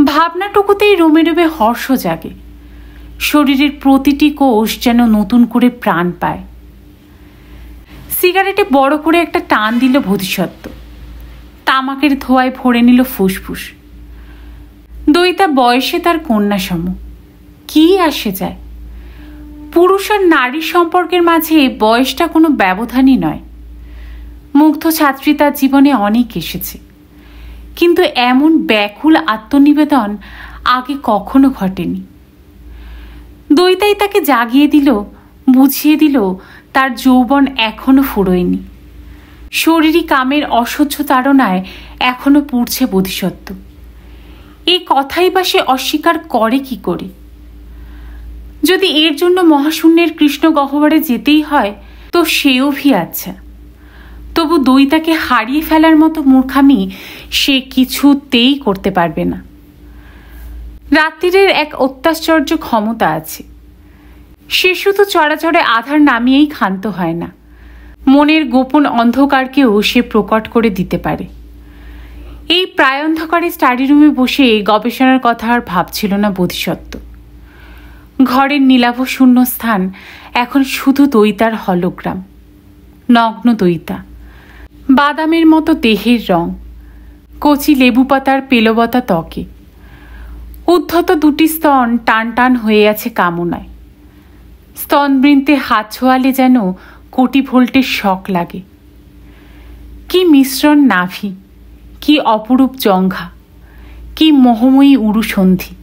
ভাবনাটুকুতেই রোমে রোমে হর্ষ জাগে। শরীরের প্রতিটি কোষ যেন নতুন করে প্রাণ পায়। সিগারেটে বড় করে একটা টান দিল বোধিসত্ত্ব। তামাকের ধোঁয়ায় ভরে নিল ফুসফুস। দইতা বয়সে তার কন্যা সম। কি আসে যায়? পুরুষ আর নারীর সম্পর্কের মাঝে বয়সটা কোনো ব্যবধানই নয়। মুগ্ধ ছাত্রী তার জীবনে অনেক এসেছে, কিন্তু এমন ব্যাকুল আত্মনিবেদন আগে কখনো ঘটেনি। দইতাই তাকে জাগিয়ে দিল, বুঝিয়ে দিল তার যৌবন এখনো ফুরোয়নি। শরীরী কামের অসহ্য তাড়নায় এখনো পুড়ছে বোধিসত্ত্ব। এই কথাই বা সে অস্বীকার করে কি করে? যদি এর জন্য মহাশূন্যের কৃষ্ণ গহ্বরে যেতেই হয় তো সেও ভি আচ্ছা। তবু দইতাকে হারিয়ে ফেলার মতো মূর্খামি সে কিছুতেই করতে পারবে না। রাত্রিরের এক অত্যাশ্চর্য ক্ষমতা আছে। সে শুধু চড়াচড়ে আধার নামিয়েই ক্ষান্ত হয় না, মনের গোপন অন্ধকারকেও সে প্রকট করে দিতে পারে। এই প্রায় অন্ধকারে স্টাডি রুমে বসে গবেষণার কথা আর ভাবছিল না বোধিসত্ত্ব। ঘরের নীলাভ শূন্য স্থান এখন শুধু দইতার হলোগ্রাম। নগ্ন দইতা, বাদামের মতো দেহের রং, কচি লেবু পাতার পেলবতা ত্বকে, উদ্ধত দুটি স্তন টান টান হয়ে আছে কামনায়। স্তনবৃন্তে হাত ছোঁয়ালে যেন কোটি ভোল্টের শক লাগে। কি মিশ্রণ নাভি, কি অপরূপ জঙ্ঘা, কি মোহময়ী উরুসন্ধি।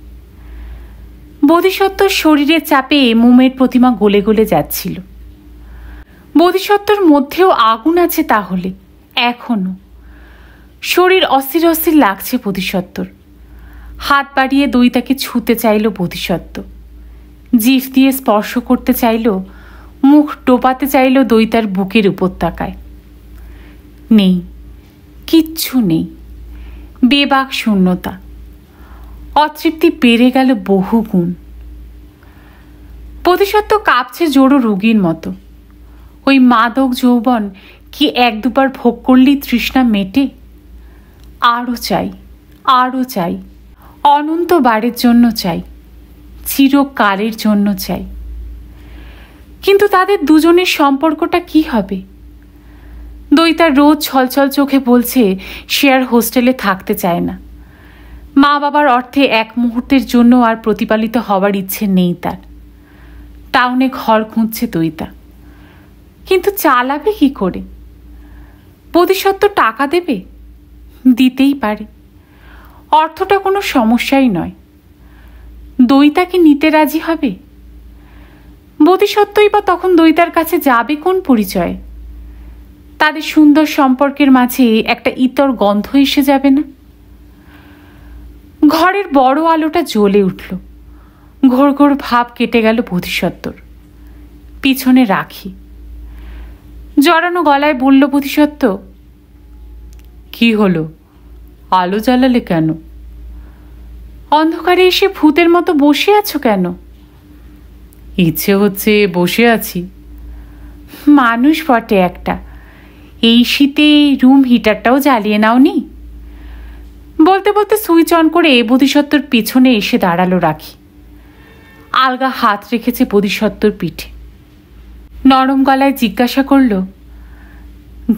বোধিসত্ত্বর শরীরের চাপে মোমের প্রতিমা গলে গলে যাচ্ছিল। বোধিসত্ত্বর মধ্যেও আগুন আছে তাহলে এখনো। শরীর অস্থির অস্থির লাগছে বোধিসত্ত্বর। হাত বাড়িয়ে দইতাকে ছুঁতে চাইল বোধিসত্ত্ব। জিভ দিয়ে স্পর্শ করতে চাইল, মুখ ডোবাতে চাইল দইতার বুকের উপত্যকায়। নেই, কিচ্ছু নেই। বেবাক শূন্যতা। অতৃপ্তি বেড়ে গেল বহু গুণ। বোধিসত্ত্ব কাঁপছে জোড়ো রোগীর মতো। ওই মাদক যৌবন কি এক দুবার ভোগ করলেই তৃষ্ণা মেটে? আরও চাই, আরও চাই, অনন্ত বারের জন্য চাই, চিরকালের জন্য চাই। কিন্তু তাদের দুজনের সম্পর্কটা কি হবে? দইতা রোজ ছলছল চোখে বলছে সে আর হোস্টেলে থাকতে চায় না। মা বাবার অর্থে এক মুহূর্তের জন্য আর প্রতিপালিত হওয়ার ইচ্ছে নেই তার। টাউনে ঘর খুঁজছে দইতা, কিন্তু চালাবে কি করে? বোধিসত্ত্ব টাকা দেবে? দিতেই পারে। অর্থটা কোনো সমস্যাই নয়। দইতাকে নিতে রাজি হবে? বোধিসত্ত্বই বা তখন দইতার কাছে যাবে কোন পরিচয়ে? তাদের সুন্দর সম্পর্কের মাঝে একটা ইতর গন্ধ এসে যাবে না? ঘরের বড় আলোটা জ্বলে উঠল। ঘোর ঘোর ভাব কেটে গেল বোধিসত্ত্বর। পিছনে রাখি। জড়ানো গলায় বলল বোধিসত্ত্ব, কি হলো? আলো জ্বালালে কেন? অন্ধকারে এসে ভূতের মতো বসে আছো কেন? ইচ্ছে হচ্ছে বসে আছি। মানুষ বটে একটা। এই শীতে রুম হিটারটাও জ্বালিয়ে নাওনি? বলতে বলতে সুইচ অন করে বোধিসত্ত্বর পিছনে এসে দাঁড়ালো রাখি। আলগা হাত রেখেছে বোধিসত্ত্বর পিঠে। নরম গলায় জিজ্ঞাসা করল,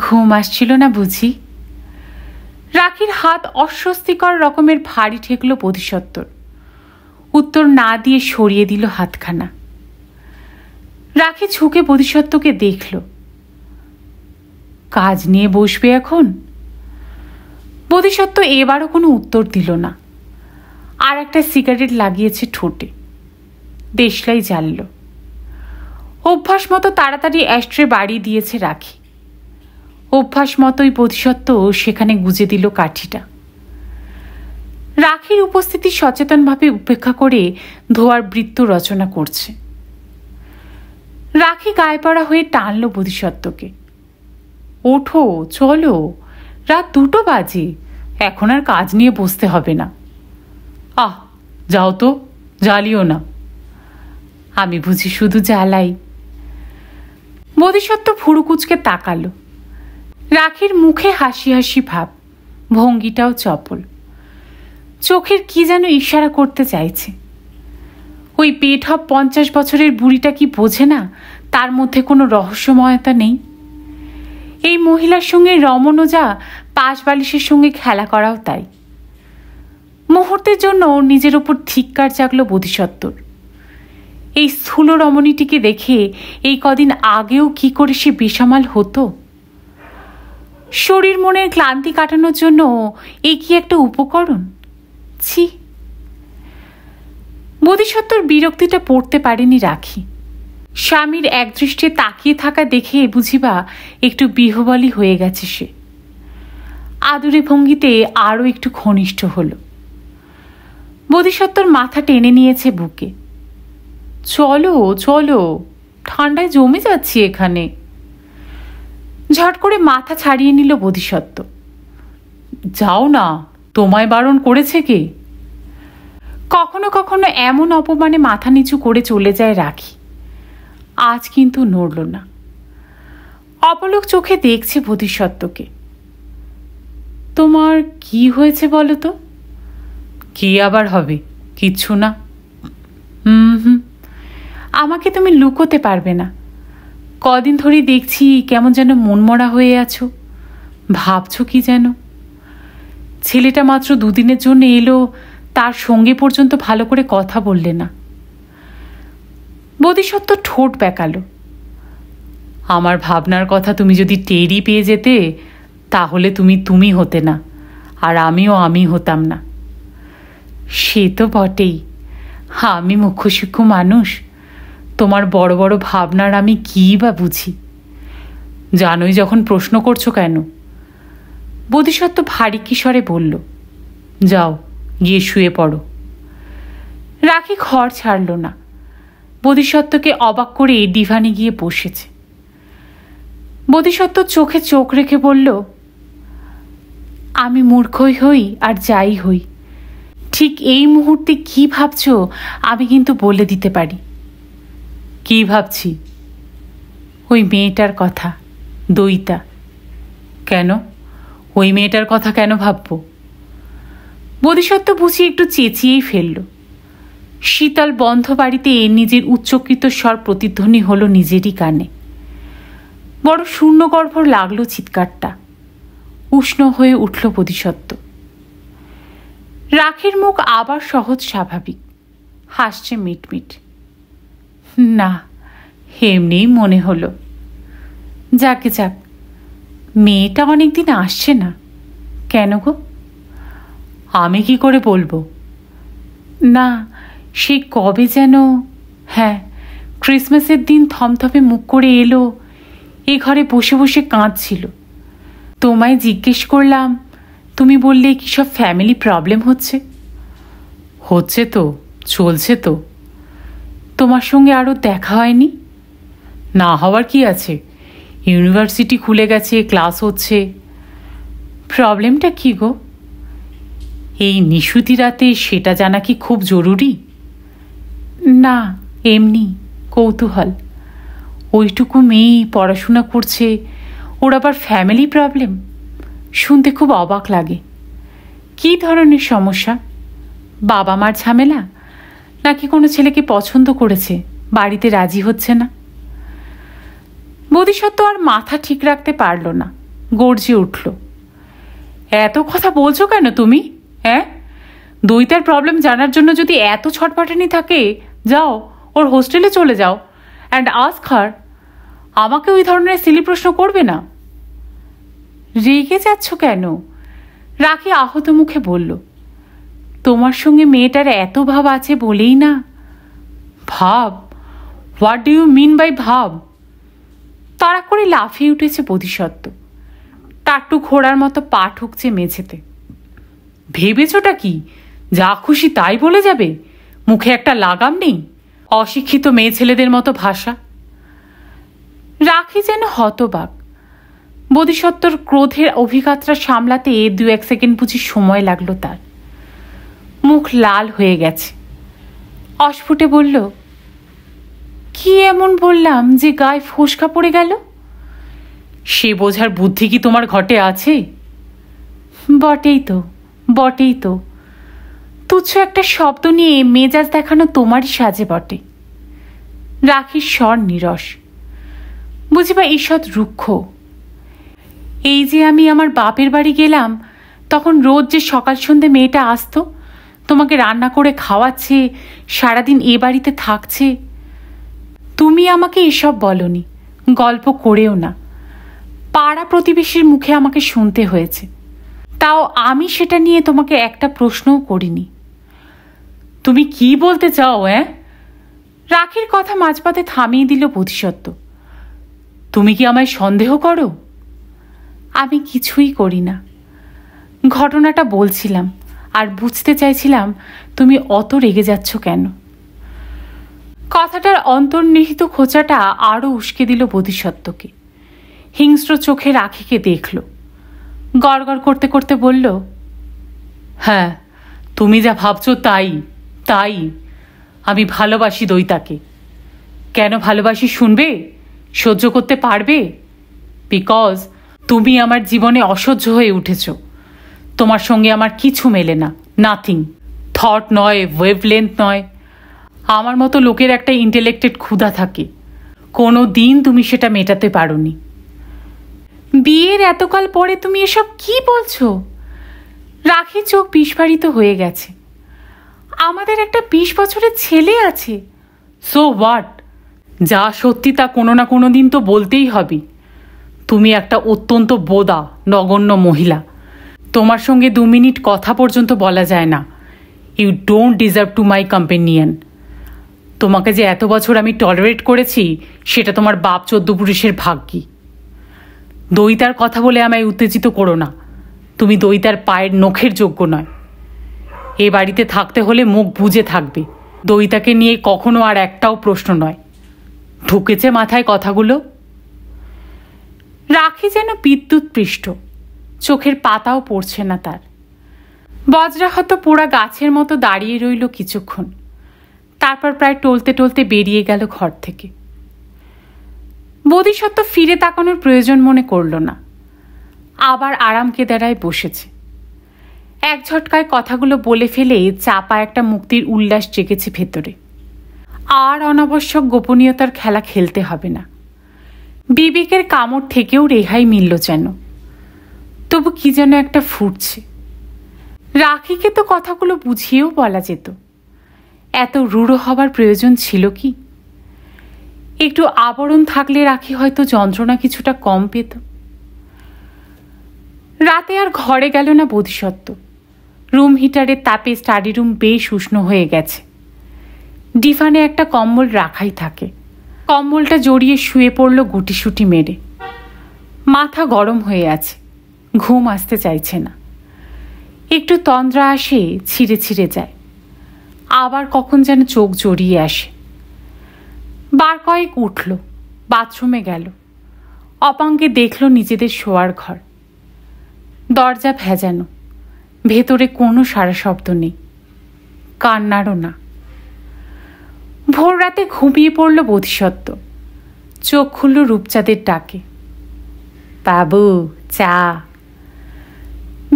ঘুম আসছিল না বুঝি? রাখির হাত অস্বস্তিকর রকমের ভারী ঠেকল বোধিসত্ত্বর। উত্তর না দিয়ে সরিয়ে দিল হাতখানা। রাখি ঝুঁকে বোধিসত্ত্বকে দেখল। কাজ নিয়ে বসবে এখন? বোধিসত্ত্ব এবারও কোনো উত্তর দিল না। আর একটা সিগারেট লাগিয়েছে ঠোঁটে। দেশলাই জ্বালল। অভ্যাস মতো তাড়াতাড়ি অ্যাস্ট্রে বাড়িয়ে দিয়েছে রাখি। অভ্যাস মতোই বোধিসত্ত্ব সেখানে গুজে দিল কাঠিটা। রাখির উপস্থিতি সচেতনভাবে উপেক্ষা করে ধোয়ার বৃত্ত রচনা করছে। রাখি গায়ে পড়া হয়ে টানল বোধিসত্ত্বকে। ওঠো, চলো, রাত 2টো বাজে, এখন আর কাজ নিয়ে বসতে হবে না। আহ, যাও তো, জ্বালিও না। আমি বুঝি শুধু জ্বালাই? বোধিসত্ত্ব ভুরুকুচকে তাকালো। রাখির মুখে হাসি হাসি ভাব, ভঙ্গিটাও চপল। চোখের কি যেন ইশারা করতে চাইছে। ওই পেটহব 50 বছরের বুড়িটা কি বোঝে না তার মধ্যে কোনো রহস্যময়তা নেই? এই মহিলার সঙ্গে রমণও যা, পাশ বালিশের সঙ্গে খেলা করাও তাই। মুহূর্তের জন্য ওর নিজের ওপর ধিক্কার জাগল বোধিসত্ত্বর। এই স্থূল রমণীটিকে দেখে এই কদিন আগেও কি করে সে বেসামাল হতো। শরীর মনের ক্লান্তি কাটানোর জন্য এই কি একটা উপকরণ? ছি! বোধিসত্ত্বর বিরক্তিটা পড়তে পারেনি রাখি। স্বামীর একদৃষ্টে তাকিয়ে থাকা দেখে বুঝিবা একটু বিহ্বলী হয়ে গেছে সে। আদুরে ভঙ্গিতে আরও একটু ঘনিষ্ঠ হল। বোধিসত্ত্বর মাথা টেনে নিয়েছে বুকে। চলো, চলো, ঠান্ডায় জমে যাচ্ছি এখানে। ঝট করে মাথা ছাড়িয়ে নিল বোধিসত্ত্ব। যাও না, তোমায় বারণ করেছে কে? কখনো কখনো এমন অপমানে মাথা নিচু করে চলে যায় রাখি। আজ কিন্তু নড়ল না। অপলক চোখে দেখছে বোধিসত্ত্বকে। তোমার কি হয়েছে বলো তো? কি আবার হবে? কিচ্ছু না। আমাকে তুমি লুকোতে পারবে না। কদিন ধরেই দেখছি কেমন যেন মনমরা হয়ে আছো। ভাবছো কি যেন? ছেলেটা মাত্র 2 দিনের জন্য এলো, তার সঙ্গে পর্যন্ত ভালো করে কথা বললে না। বোধিসত্ত্ব ঠোঁট বেঁকালো। আমার ভাবনার কথা তুমি যদি টেরই পেয়ে যেতে, তাহলে তুমি তুমি হতে না, আর আমিও আমি হতাম না। সে তো বটেই, আমি মুখ্য সূক্ষ্ম মানুষ। তোমার বড় বড় ভাবনার আমি কী বা বুঝি? জানোই যখন প্রশ্ন করছো কেন? বোধিসত্ত্ব ভারী কিশোরে বলল। যাও, গিয়ে শুয়ে পড়ো। রাখি ঘর ছাড়ল না। বোধিসত্ত্বকে অবাক করে ডিভানে গিয়ে বসেছে। বোধিসত্ত্ব চোখে চোখ রেখে বলল, আমি মূর্খই হই আর যাই হই, ঠিক এই মুহূর্তে কি ভাবছো আমি কিন্তু বলে দিতে পারি। কি ভাবছি? ওই মেয়েটার কথা, দইতা। কেন? ওই মেয়েটার কথা কেন ভাববো? বোধিসত্ত্ব বুঝি একটু চেঁচিয়েই ফেলল। শীতল বন্ধ বাড়িতে নিজের উচ্চকৃত স্বর প্রতিধ্বনি হলো নিজেরই কানে। বড় শূন্যগর্ভর লাগলো চিৎকারটা। উষ্ণ হয়ে উঠল বোধিসত্ত্ব। রাখির মুখ আবার সহজ স্বাভাবিক, হাসছে মিটমিট। না, এমনিই মনে হলো। যাকে যাক, মেয়েটা অনেকদিন আসছে না কেন গো? আমি কি করে বলবো? না, সে কবে যেন, হ্যাঁ, ক্রিসমাসের দিন থমথমে মুখ করে এলো, এ ঘরে বসে বসে কাঁদছিল। তোমায় জিজ্ঞেস করলাম, তুমি বললে কি সব ফ্যামিলি প্রবলেম হচ্ছে। হচ্ছে তো, চলছে তো। তোমার সঙ্গে আরও দেখা হয়নি? না হওয়ার কি আছে? ইউনিভার্সিটি খুলে গেছে, ক্লাস হচ্ছে। প্রবলেমটা কি গো? এই নিশুতি রাতে সেটা জানা কি খুব জরুরি? না, এমনি কৌতূহল। ওইটুকু মেয়ে পড়াশোনা করছে, ওর আবার ফ্যামিলি প্রবলেম শুনতে খুব অবাক লাগে। কী ধরনের সমস্যা? বাবা মার ঝামেলা, নাকি কোনো ছেলেকে পছন্দ করেছে, বাড়িতে রাজি হচ্ছে না? বোধিসত্ত্ব আর মাথা ঠিক রাখতে পারল না, গর্জে উঠল। এত কথা বলছো কেন তুমি? হ্যাঁ, দইতার প্রবলেম জানার জন্য যদি এত ছটফটানি থাকে, যাও ওর হোস্টেলে চলে যাও অ্যান্ড আস্ক হার। আমাকে ওই ধরনের সিলি প্রশ্ন করবে না। রেগে যাচ্ছ কেন? রাখি আহত মুখে বলল। তোমার সঙ্গে মেয়েটার এত ভাব আছে বলেই না। ভাব? What do you mean by ভাব? তাড়া করে লাফিয়ে উঠেছে বোধিসত্ত্ব। টাট্টু ঘোড়ার মতো পা ঠুকছে মেঝেতে। ভেবেছোটা কি যা খুশি তাই বলে যাবে? মুখে একটা লাগাম নেই? অশিক্ষিত মেয়ে ছেলেদের মতো ভাষা। রাখি যেন হতবাক। বোধিসত্ত্বর ক্রোধের অভিঘাতটা সামলাতে 2-1 সেকেন্ড বুঝি সময় লাগলো তার। মুখ লাল হয়ে গেছে। অস্ফুটে বলল, কি এমন বললাম যে গায়ে ফোসকা পড়ে গেল? সে বোঝার বুদ্ধি কি তোমার ঘটে আছে? বটেই তো, বটেই তো। তুচ্ছ একটা শব্দ নিয়ে মেজাজ দেখানো তোমারই সাজে বটে। রাখির স্বর নিরস, বুঝিবা ঈষৎ রুক্ষ। এই যে আমি আমার বাপের বাড়ি গেলাম, তখন রোজ যে সকাল সন্ধে মেয়েটা আসতো, তোমাকে রান্না করে খাওয়াচ্ছে, সারাদিন এ বাড়িতে থাকছে, তুমি আমাকে এসব বলনি, গল্প করেও না। পাড়া প্রতিবেশীর মুখে আমাকে শুনতে হয়েছে, তাও আমি সেটা নিয়ে তোমাকে একটা প্রশ্নও করিনি। তুমি কি বলতে চাও? রাখির কথা মাঝপথে থামিয়ে দিল বোধিসত্ত্ব। তুমি কি আমায় সন্দেহ করো? আমি কিছুই করি না, ঘটনাটা বলছিলাম আর বুঝতে চাইছিলাম তুমি অত রেগে যাচ্ছ কেন। কথাটার অন্তর্নিহিত খোঁচাটা আরও উস্কে দিল বোধিসত্ত্বকে। হিংস্র চোখে রাখিকে দেখল, গড়গড় করতে করতে বলল, হ্যাঁ, তুমি যা ভাবছো তাই তাই। আমি ভালোবাসি দইতাকে। কেন ভালোবাসি শুনবে? সহ্য করতে পারবে? বিকজ তুমি আমার জীবনে অসহ্য হয়ে উঠেছ। তোমার সঙ্গে আমার কিছু মেলে না, নাথিং। থট নয়, ওয়েভলেন্থ নয়। আমার মতো লোকের একটা ইন্টেলেক্টেড ক্ষুধা থাকে, কোনো দিন তুমি সেটা মেটাতে পারোনি। বিয়ের এতকাল পরে তুমি এসব কি বলছো? রাখি চোখ বিস্ফারিত হয়ে গেছে। আমাদের একটা 20 বছরের ছেলে আছে। So what? যা সত্যি তা কোনো না কোনো দিন তো বলতেই হবে। তুমি একটা অত্যন্ত বোদা, নগণ্য মহিলা। তোমার সঙ্গে 2 মিনিট কথা পর্যন্ত বলা যায় না। You don't deserve to my companion. তোমাকে যে এত বছর আমি টলারেট করেছি, সেটা তোমার বাপ 14 পুরুষের ভাগ্যি। দইতার কথা বলে আমায় উত্তেজিত করো না। তুমি দইতার পায়ের নখের যোগ্য নয়। এ বাড়িতে থাকতে হলে মুখ বুজে থাকবে। দইতাকে নিয়ে কখনো আর একটাও প্রশ্ন নয়। ঢুকেছে মাথায় কথাগুলো? রাখি যেন বিদ্যুৎ পৃষ্ঠ, চোখের পাতাও পড়ছে না তার। বজ্রাহত পোড়া গাছের মতো দাঁড়িয়ে রইল কিছুক্ষণ, তারপর প্রায় টলতে টলতে বেরিয়ে গেল ঘর থেকে। বোধিসত্ত্ব ফিরে তাকানোর প্রয়োজন মনে করল না, আবার আরাম কেদারায় বসেছে। এক ঝটকায় কথাগুলো বলে ফেলে চাপা একটা মুক্তির উল্লাস জেগেছে ভেতরে। আর অনাবশ্যক গোপনীয়তার খেলা খেলতে হবে না। বিবেকের কামড় থেকেও রেহাই মিলল যেন। তবু কি যেন একটা ফুটছে। রাখিকে তো কথাগুলো বুঝিয়েও বলা যেত। এত রূঢ় হবার প্রয়োজন ছিল কি? একটু আবরণ থাকলে রাখি হয়তো যন্ত্রণা কিছুটা কম পেত। রাতে আর ঘরে গেল না বোধিসত্ত্ব। রুম হিটারের তাপে স্টাডি রুম বেশ উষ্ণ হয়ে গেছে। ডিফানে একটা কম্বল রাখাই থাকে। কম্বলটা জড়িয়ে শুয়ে পড়ল গুটিসুটি মেরে। মাথা গরম হয়ে আছে, ঘুম আসতে চাইছে না। একটু তন্দ্রা আসে, ছিঁড়ে ছিঁড়ে যায়, আবার কখন যেন চোখ জড়িয়ে আসে। বার কয়েক উঠল, বাথরুমে গেল। অপাঙ্গে দেখল নিজেদের শোয়ার ঘর। দরজা ভেজানো, ভেতরে কোনো সারা শব্দ নেই, কান্নারও না। ভোর রাতে ঘুমিয়ে পড়ল বোধিসত্ত্ব। চোখ খুলল রূপচাঁদের ডাকে, বাবু চা।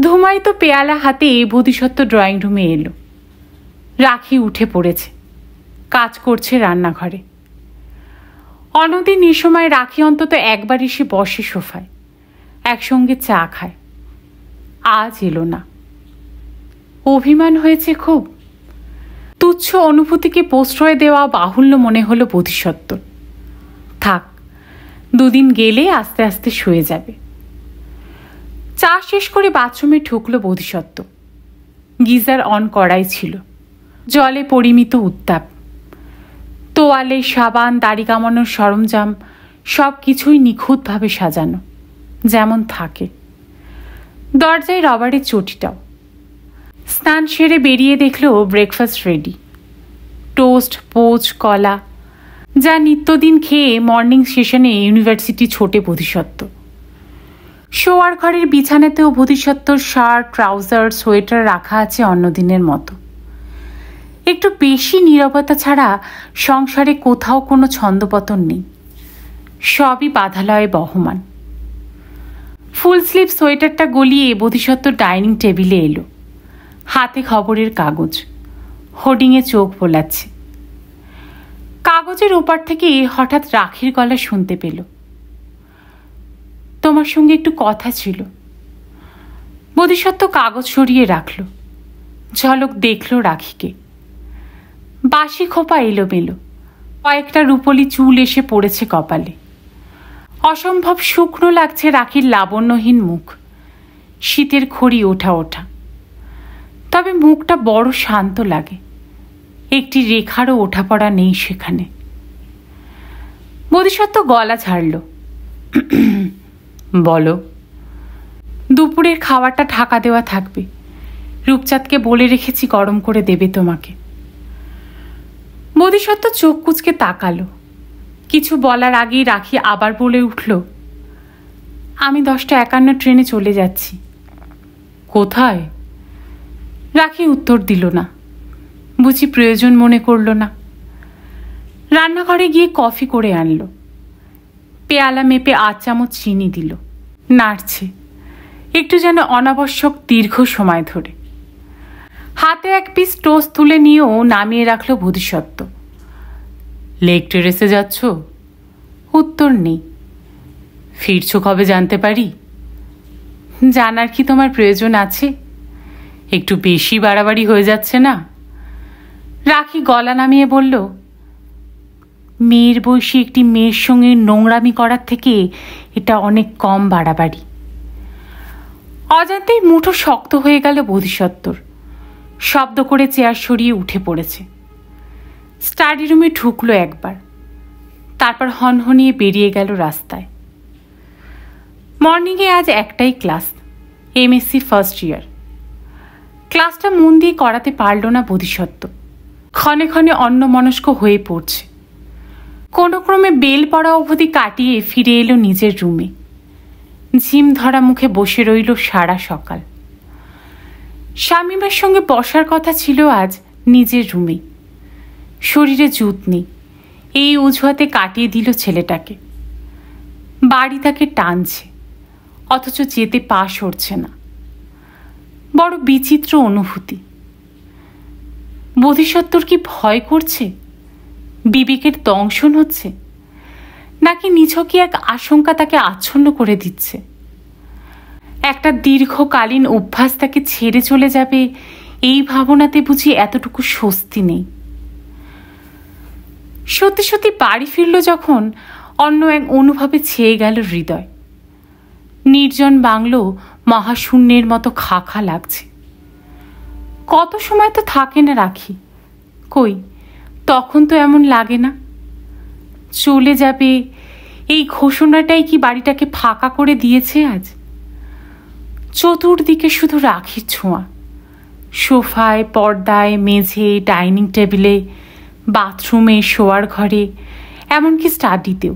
ধুমায়িত পেয়ালা হাতে বোধিসত্ত্ব ড্রয়িং রুমে এলো। রাখি উঠে পড়েছে, কাজ করছে রান্নাঘরে। অন্যদিন এ সময় রাখি অন্তত একবার এসে বসে সোফায়, একসঙ্গে চা খায়। আজ এলো না। অভিমান হয়েছে খুব। তুচ্ছ অনুভূতিকে প্রশ্রয় দেওয়া বাহুল্য মনে হলো বোধিসত্ত্বর। থাক, 2 দিন গেলে আস্তে আস্তে শুয়ে যাবে। চা শেষ করে বাথরুমে ঢুকল বোধিসত্ত্ব। গিজার অন করাই ছিল, জলে পরিমিত উত্তাপ। তোয়ালে, সাবান, দাড়ি কামানোর সরঞ্জাম সব কিছুই নিখুঁতভাবে সাজানো, যেমন থাকে। দরজায় রবারের চটিটাও। স্নান সেরে বেরিয়ে দেখল ব্রেকফাস্ট রেডি। টোস্ট, পোচ, কলা। যা নিত্যদিন খেয়ে মর্নিং সেশনে ইউনিভার্সিটি ছোটে বোধিসত্ত্ব। শোয়ার ঘরের বিছানাতেও বোধিসত্ত্বর শার্ট, ট্রাউজার, সোয়েটার রাখা আছে অন্যদিনের মতো। একটু বেশি নীরবতা ছাড়া সংসারে কোথাও কোনো ছন্দপতন নেই, সবই বাধালয়ে বহমান। ফুল স্লিভ সোয়েটারটা গলিয়ে বোধিসত্ত্ব ডাইনিং টেবিলে এলো, হাতে খবরের কাগজ, হোর্ডিংয়ে চোখ বোলাচ্ছে। কাগজের ওপার থেকে হঠাৎ রাখির গলা শুনতে পেল, তোমার সঙ্গে একটু কথা ছিল। বোধিসত্ত্ব কাগজ সরিয়ে রাখল, ঝলক দেখল রাখিকে। বাসি খোপা এলোমেলো, কয়েকটা রূপলি চুল এসে পড়েছে কপালে। অসম্ভব শুকনো লাগছে রাখির লাবণ্যহীন মুখ, শীতের খড়ি ওঠা ওঠা। তবে মুখটা বড় শান্ত লাগে, একটি রেখারও ওঠা পড়া নেই সেখানে। বোধিসত্ত্ব গলা ছাড়ল, বলো। দুপুরের খাবারটা ঢাকা দেওয়া থাকবে, রূপচাঁদকে বলে রেখেছি গরম করে দেবে তোমাকে। বোধিসত্ত্ব চোখ কুঁচকে তাকালো। কিছু বলার আগেই রাখি আবার বলে উঠল, আমি 10:51 ট্রেনে চলে যাচ্ছি। কোথায়? রাখি উত্তর দিল না, বুঝি প্রয়োজন মনে করল না। রান্নাঘরে গিয়ে কফি করে আনলো, পেয়ালা মেপে 8 চামচ চিনি দিল, নাড়ছে একটু যেন অনাবশ্যক দীর্ঘ সময় ধরে। হাতে এক পিস টোস্ট তুলে নিয়েও নামিয়ে রাখলো বোধিসত্ত্ব। লেক টেরেসে যাচ্ছ? উত্তর নেই। ফিরছো কবে জানতে পারি? জানার কি তোমার প্রয়োজন আছে? একটু বেশি বাড়াবাড়ি হয়ে যাচ্ছে না? রাখি গলা নামিয়ে বলল, মেয়ের বয়সী একটি মেয়ের সঙ্গে নোংরামি করার থেকে এটা অনেক কম বাড়াবাড়ি। অজান্তেই মুঠো শক্ত হয়ে গেল বোধিসত্ত্বর। শব্দ করে চেয়ার সরিয়ে উঠে পড়েছে। স্টাডি রুমে ঢুকলো একবার, তারপর হনহনিয়ে বেরিয়ে গেল রাস্তায়। মর্নিংয়ে আজ একটাই ক্লাস, এমএসসি ফার্স্ট ইয়ার। ক্লাসটা মন দিয়ে করাতে পারল না বোধিসত্ত্ব, ক্ষণে ক্ষণে অন্যমনস্ক হয়ে পড়ছে। কোনো ক্রমে বেল পড়া অবধি কাটিয়ে ফিরে এলো নিজের রুমে। ঝিম ধরা মুখে বসে রইল সারা সকাল। শামীমের সঙ্গে বসার কথা ছিল আজ নিজের রুমে। শরীরে জুত নেই, এই অজুহাতে কাটিয়ে দিল ছেলেটাকে। বাড়ি তাকে টানছে, অথচ যেতে পা সরছে না। বড় বিচিত্র অনুভূতি। বোধিসত্ত্বর কি ভয় করছে? বিবেকের দংশন হচ্ছে? নাকি নিছকই এক আশঙ্কা তাকে আচ্ছন্ন করে দিচ্ছে? একটা দীর্ঘকালীন অভ্যাস তাকে ছেড়ে চলে যাবে, এই ভাবনাতে বুঝি এতটুকু স্বস্তি নেই। সত্যি সত্যি বাড়ি ফিরল যখন, অন্য এক অনুভবে ছেয়ে গেল হৃদয়। নির্জন বাংলো মহাশূন্যের মতো খা খা লাগছে। কত সময় তো থাকে না রাখি, কই তখন তো এমন লাগে না। চলে যাবে এই ঘোষণাটাই কি বাড়িটাকে ফাঁকা করে দিয়েছে আজ? চতুর্দিকে শুধু রাখির ছোঁয়া, সোফায়, পর্দায়, মেঝে, ডাইনিং টেবিলে, বাথরুমে, শোয়ার ঘরে, এমনকি স্টাডিতেও।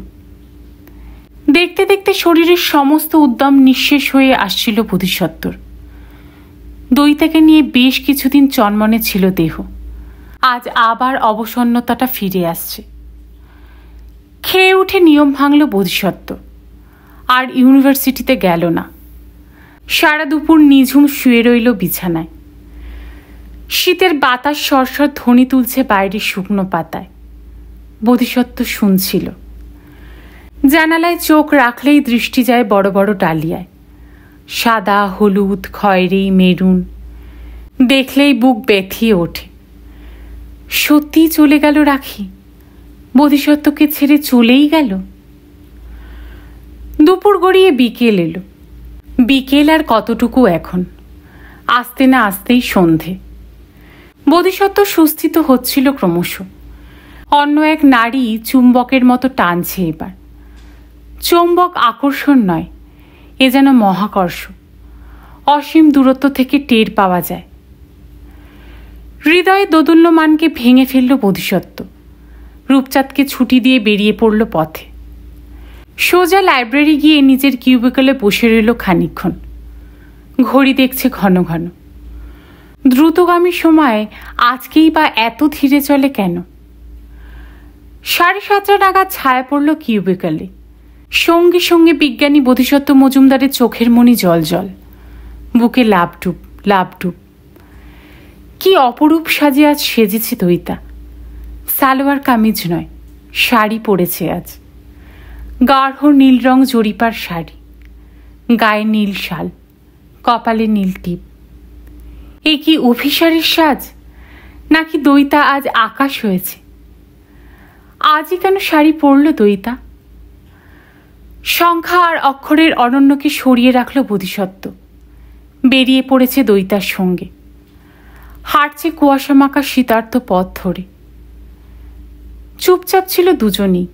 দেখতে দেখতে শরীরের সমস্ত উদ্যম নিঃশেষ হয়ে আসছিল বোধিসত্ত্বর। দইতাকে নিয়ে বেশ কিছুদিন চনমনে ছিল দেহ, আজ আবার অবসন্নতাটা ফিরে আসছে। খেয়ে উঠে নিয়ম ভাঙল বোধিসত্ত্ব, আর ইউনিভার্সিটিতে গেল না। সারা দুপুর নিঝুম শুয়ে রইল বিছানায়। শীতের বাতাস সরসর ধ্বনি তুলছে বাইরের শুকনো পাতায়। বোধিসত্ত্ব শুনছিল। জানালায় চোখ রাখলেই দৃষ্টি যায় বড় বড় ডালিয়ায়, সাদা, হলুদ, খয়েরি, মেরুন। দেখলেই বুক ব্যথিয়ে ওঠে। সত্যিই চলে গেল রাখি? বোধিসত্ত্বকে ছেড়ে চলেই গেল? দুপুর গড়িয়ে বিকেল এলো। বিকেল আর কতটুকু এখন, আসতে না আসতেই সন্ধে। বোধিসত্ত্ব সুস্থিত হচ্ছিল ক্রমশ। অন্য এক নারী চুম্বকের মতো টানছে এবার। চুম্বক আকর্ষণ নয়, এ যেন মহাকর্ষ। অসীম দূরত্ব থেকে টের পাওয়া যায়। হৃদয়ে দোদুল্যমানকে ভেঙে ফেলল বোধিসত্ত্ব। রূপচাঁদকে ছুটি দিয়ে বেরিয়ে পড়ল পথে। সোজা লাইব্রেরি গিয়ে নিজের কিউবিকলে বসে রইল খানিকক্ষণ। ঘড়ি দেখছে ঘন ঘন। দ্রুতগামী সময় আজকেই বা এত ধীরে চলে কেন? 7:30 নাগাদ ছায়া পড়ল কিউবিকলে। সঙ্গে সঙ্গে বিজ্ঞানী বোধিসত্ত্ব মজুমদারের চোখের মণি জল জল, বুকে লাভডুব লাভডুব। কি অপরূপ সাজে আজ সেজেছে দইতা। সালোয়ার কামিজ নয়, শাড়ি পরেছে আজ। গাঢ় নীল রং জরিপার শাড়ি, গায়ে নীল শাল, কপালে নীল টিপ। এ কি অভিসারের সাজ, নাকি দইতা আজ আকাশ হয়েছে? আজই কেন শাড়ি পরল দইতা? সংখ্যা আর অক্ষরের অরণ্যকে সরিয়ে রাখল বোধিসত্ত্ব। বেরিয়ে পড়েছে দইতার সঙ্গে। হাঁটছে কুয়াশা মাখা শীতার্ত পথ ধরে। চুপচাপ ছিল দুজনই।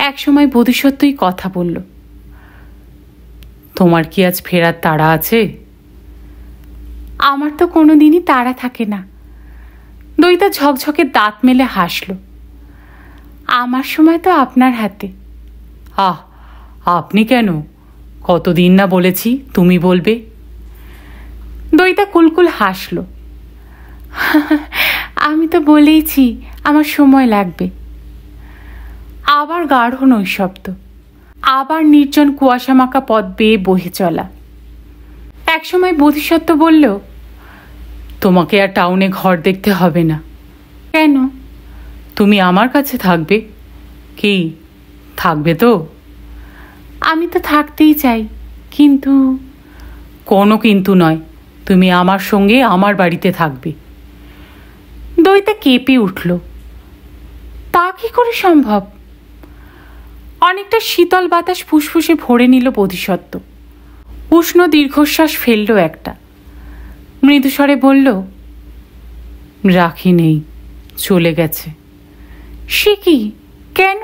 একসময় বোধিসত্ত্বই কথা বলল, তোমার কি আজ ফেরার তাড়া আছে? আমার তো কোনোদিনই তাড়া থাকে না। দইতা ঝকঝকে দাঁত মেলে হাসল। আমার সময় তো আপনার হাতে। আহ, আপনি কেন? কতদিন না বলেছি তুমি বলবে। দইতা কুলকুল হাসল। আমি তো বলেইছি আমার সময় লাগবে। আবার গাঢ় নৈশব্দ, আবার নির্জন কুয়াশা মাখা পথ বেয়ে বহে চলা। একসময় বোধিসত্ত্ব বলল, তোমাকে আর টাউনে ঘর দেখতে হবে না। কেন? তুমি আমার কাছে থাকবে। কি থাকবে তো? আমি তো থাকতেই চাই, কিন্তু। কোনো কিন্তু নয়, তুমি আমার সঙ্গে আমার বাড়িতে থাকবে। দইতা কেঁপে উঠল। তা কি করে সম্ভব? অনেকটা শীতল বাতাস ফুসফুসে ভরে নিল বোধিসত্ত্ব। উষ্ণ দীর্ঘশ্বাস ফেলল একটা। মৃদুস্বরে বলল, রাখি নেই, চলে গেছে। সে কি? কেন?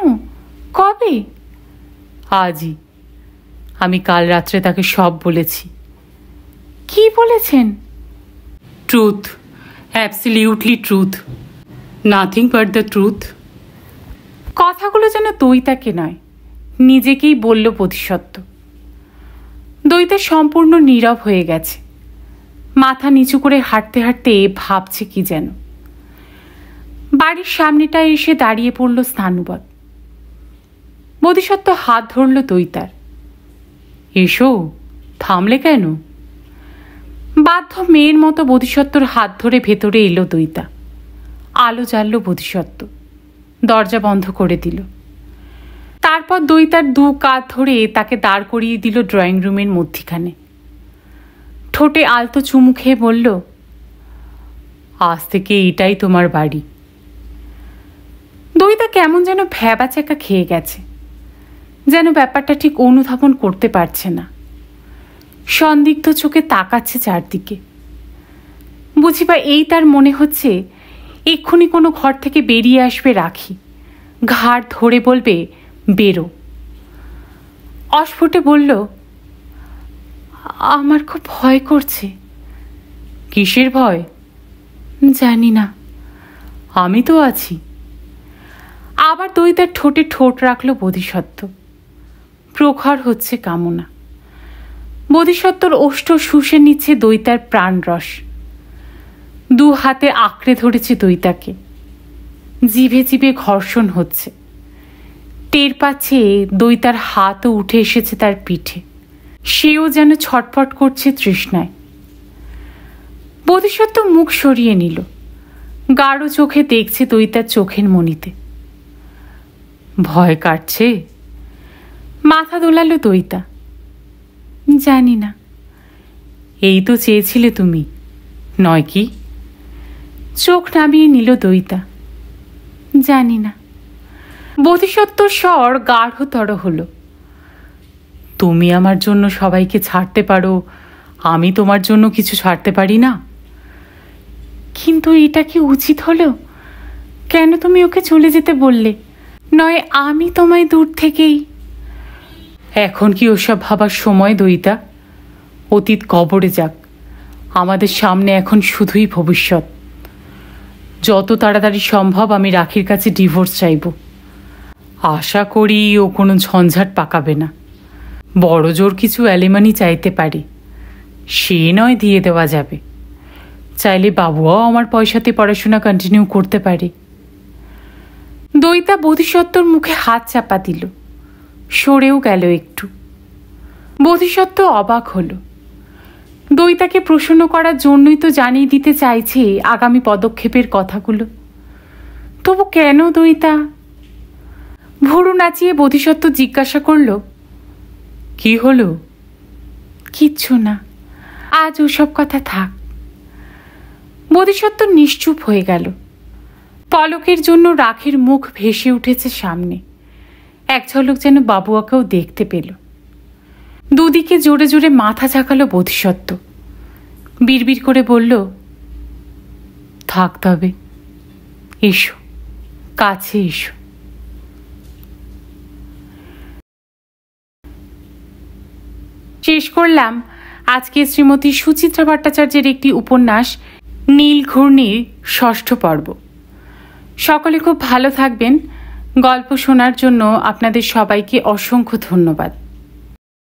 কবে? আজই। আমি কাল রাত্রে তাকে সব বলেছি। কি বলেছেন? Truth, absolutely truth, nothing but the truth. কথাগুলো যেন দইতাকে নয়, নিজেকেই বলল বোধিসত্ত্ব। দইতা সম্পূর্ণ নীরব হয়ে গেছে। মাথা নিচু করে হাঁটতে হাঁটতে ভাবছে কি যেন। বাড়ির সামনেটায় এসে দাঁড়িয়ে পড়ল স্থানুবৎ। বোধিসত্ত্ব হাত ধরল দইতার। এসো, থামলে কেন? বাধ্য মেয়ের মতো বোধিসত্ত্বর হাত ধরে ভেতরে এলো দইতা। আলো জ্বালল বোধিসত্ত্ব। দরজা বন্ধ করে দিল। তারপর দইতার দু কাঁধ ধরে তাকে দাঁড় করিয়ে দিল ড্রয়িং রুমের মধ্যিখানে। ঠোঁটে আলতো চুমু খেয়ে বলল, আজ থেকে এটাই তোমার বাড়ি। দইতা কেমন যেন ভ্যাবাচ্যাকা খেয়ে গেছে, যেন ব্যাপারটা ঠিক অনুধাবন করতে পারছে না। সন্দিগ্ধ চোখে তাকাচ্ছে চারদিকে। বুঝিবা এই তার মনে হচ্ছে এক্ষুনি কোনো ঘর থেকে বেরিয়ে আসবে রাখি, ঘাড় ধরে বলবে, বেরো। অস্ফুটে বলল, আমার খুব ভয় করছে। কিসের ভয়? জানি না, আমি তো আছি। আবার দইতার ঠোঁটে ঠোঁট রাখল বোধিসত্ত্ব। প্রখর হচ্ছে কামনা। বোধিসত্ত্বর ওষ্ঠ শুষে নিচ্ছে দইতার প্রাণরস। দু হাতে আঁকড়ে ধরেছে দইতাকে। জিভে জিভে ঘর্ষণ হচ্ছে। টের পাচ্ছে দইতার হাতও উঠে এসেছে তার পিঠে। সেও যেন ছটফট করছে তৃষ্ণায়। বোধিসত্ত্ব মুখ সরিয়ে নিল। গাঢ় চোখে দেখছে দইতার চোখের মণিতে। ভয় কাটছে? মাথা দোলালো দইতা। জানি না। এই তো চেয়েছিলে তুমি, নয় কি? চোখ নামিয়ে নিল দইতা। জানি না। বোধিসত্ত্বর স্বর গাঢ়তর হলো। তুমি আমার জন্য সবাইকে ছাড়তে পারো, আমি তোমার জন্য কিছু ছাড়তে পারি না। কিন্তু এটা কি উচিত হলো? কেন তুমি ওকে চলে যেতে বললে? নয় আমি তোমায় দূর থেকেই। এখন কি ওসব ভাবার সময় দইতা? অতীত কবরে যাক, আমাদের সামনে এখন শুধুই ভবিষ্যৎ। যত তাড়াতাড়ি সম্ভব আমি রাখির কাছে ডিভোর্স চাইব। আশা করি ও কোনো ঝঞ্ঝাট পাকাবে না। বড় জোর কিছু অ্যালিমানি চাইতে পারে, সে নয় দিয়ে দেওয়া যাবে। চাইলে বাবুও আমার পয়সাতে পড়াশোনা কন্টিনিউ করতে পারে। দইতা বোধিসত্ত্বর মুখে হাত চাপা দিল, সরেও গেল একটু। বোধিসত্ত্ব অবাক হল। দইতাকে প্রসন্ন করার জন্যই তো জানিয়ে দিতে চাইছে আগামী পদক্ষেপের কথাগুলো। তবু কেন দইতা? ভুরু নাচিয়ে বোধিসত্ত্ব জিজ্ঞাসা করল, কি হলো? কিচ্ছু না, আজ ওসব কথা থাক। বোধিসত্ত্ব নিশ্চুপ হয়ে গেল। পলকের জন্য রাখির মুখ ভেসে উঠেছে সামনে। এক ঝলক যেন বাবুয়াকেও দেখতে পেল। দুদিকে জোরে জোরে মাথা ঝাঁকালো বোধিসত্ত্ব। বিড়বিড় করে বলল, থাক তবে, এসো, কাছে এসো। শেষ করলাম আজকে শ্রীমতী সুচিত্রা ভট্টাচার্যের একটি উপন্যাস নীল ঘূর্ণির ৬ষ্ঠ পর্ব। সকলে খুব ভালো থাকবেন। গল্প শোনার জন্য আপনাদের সবাইকে অসংখ্য ধন্যবাদ।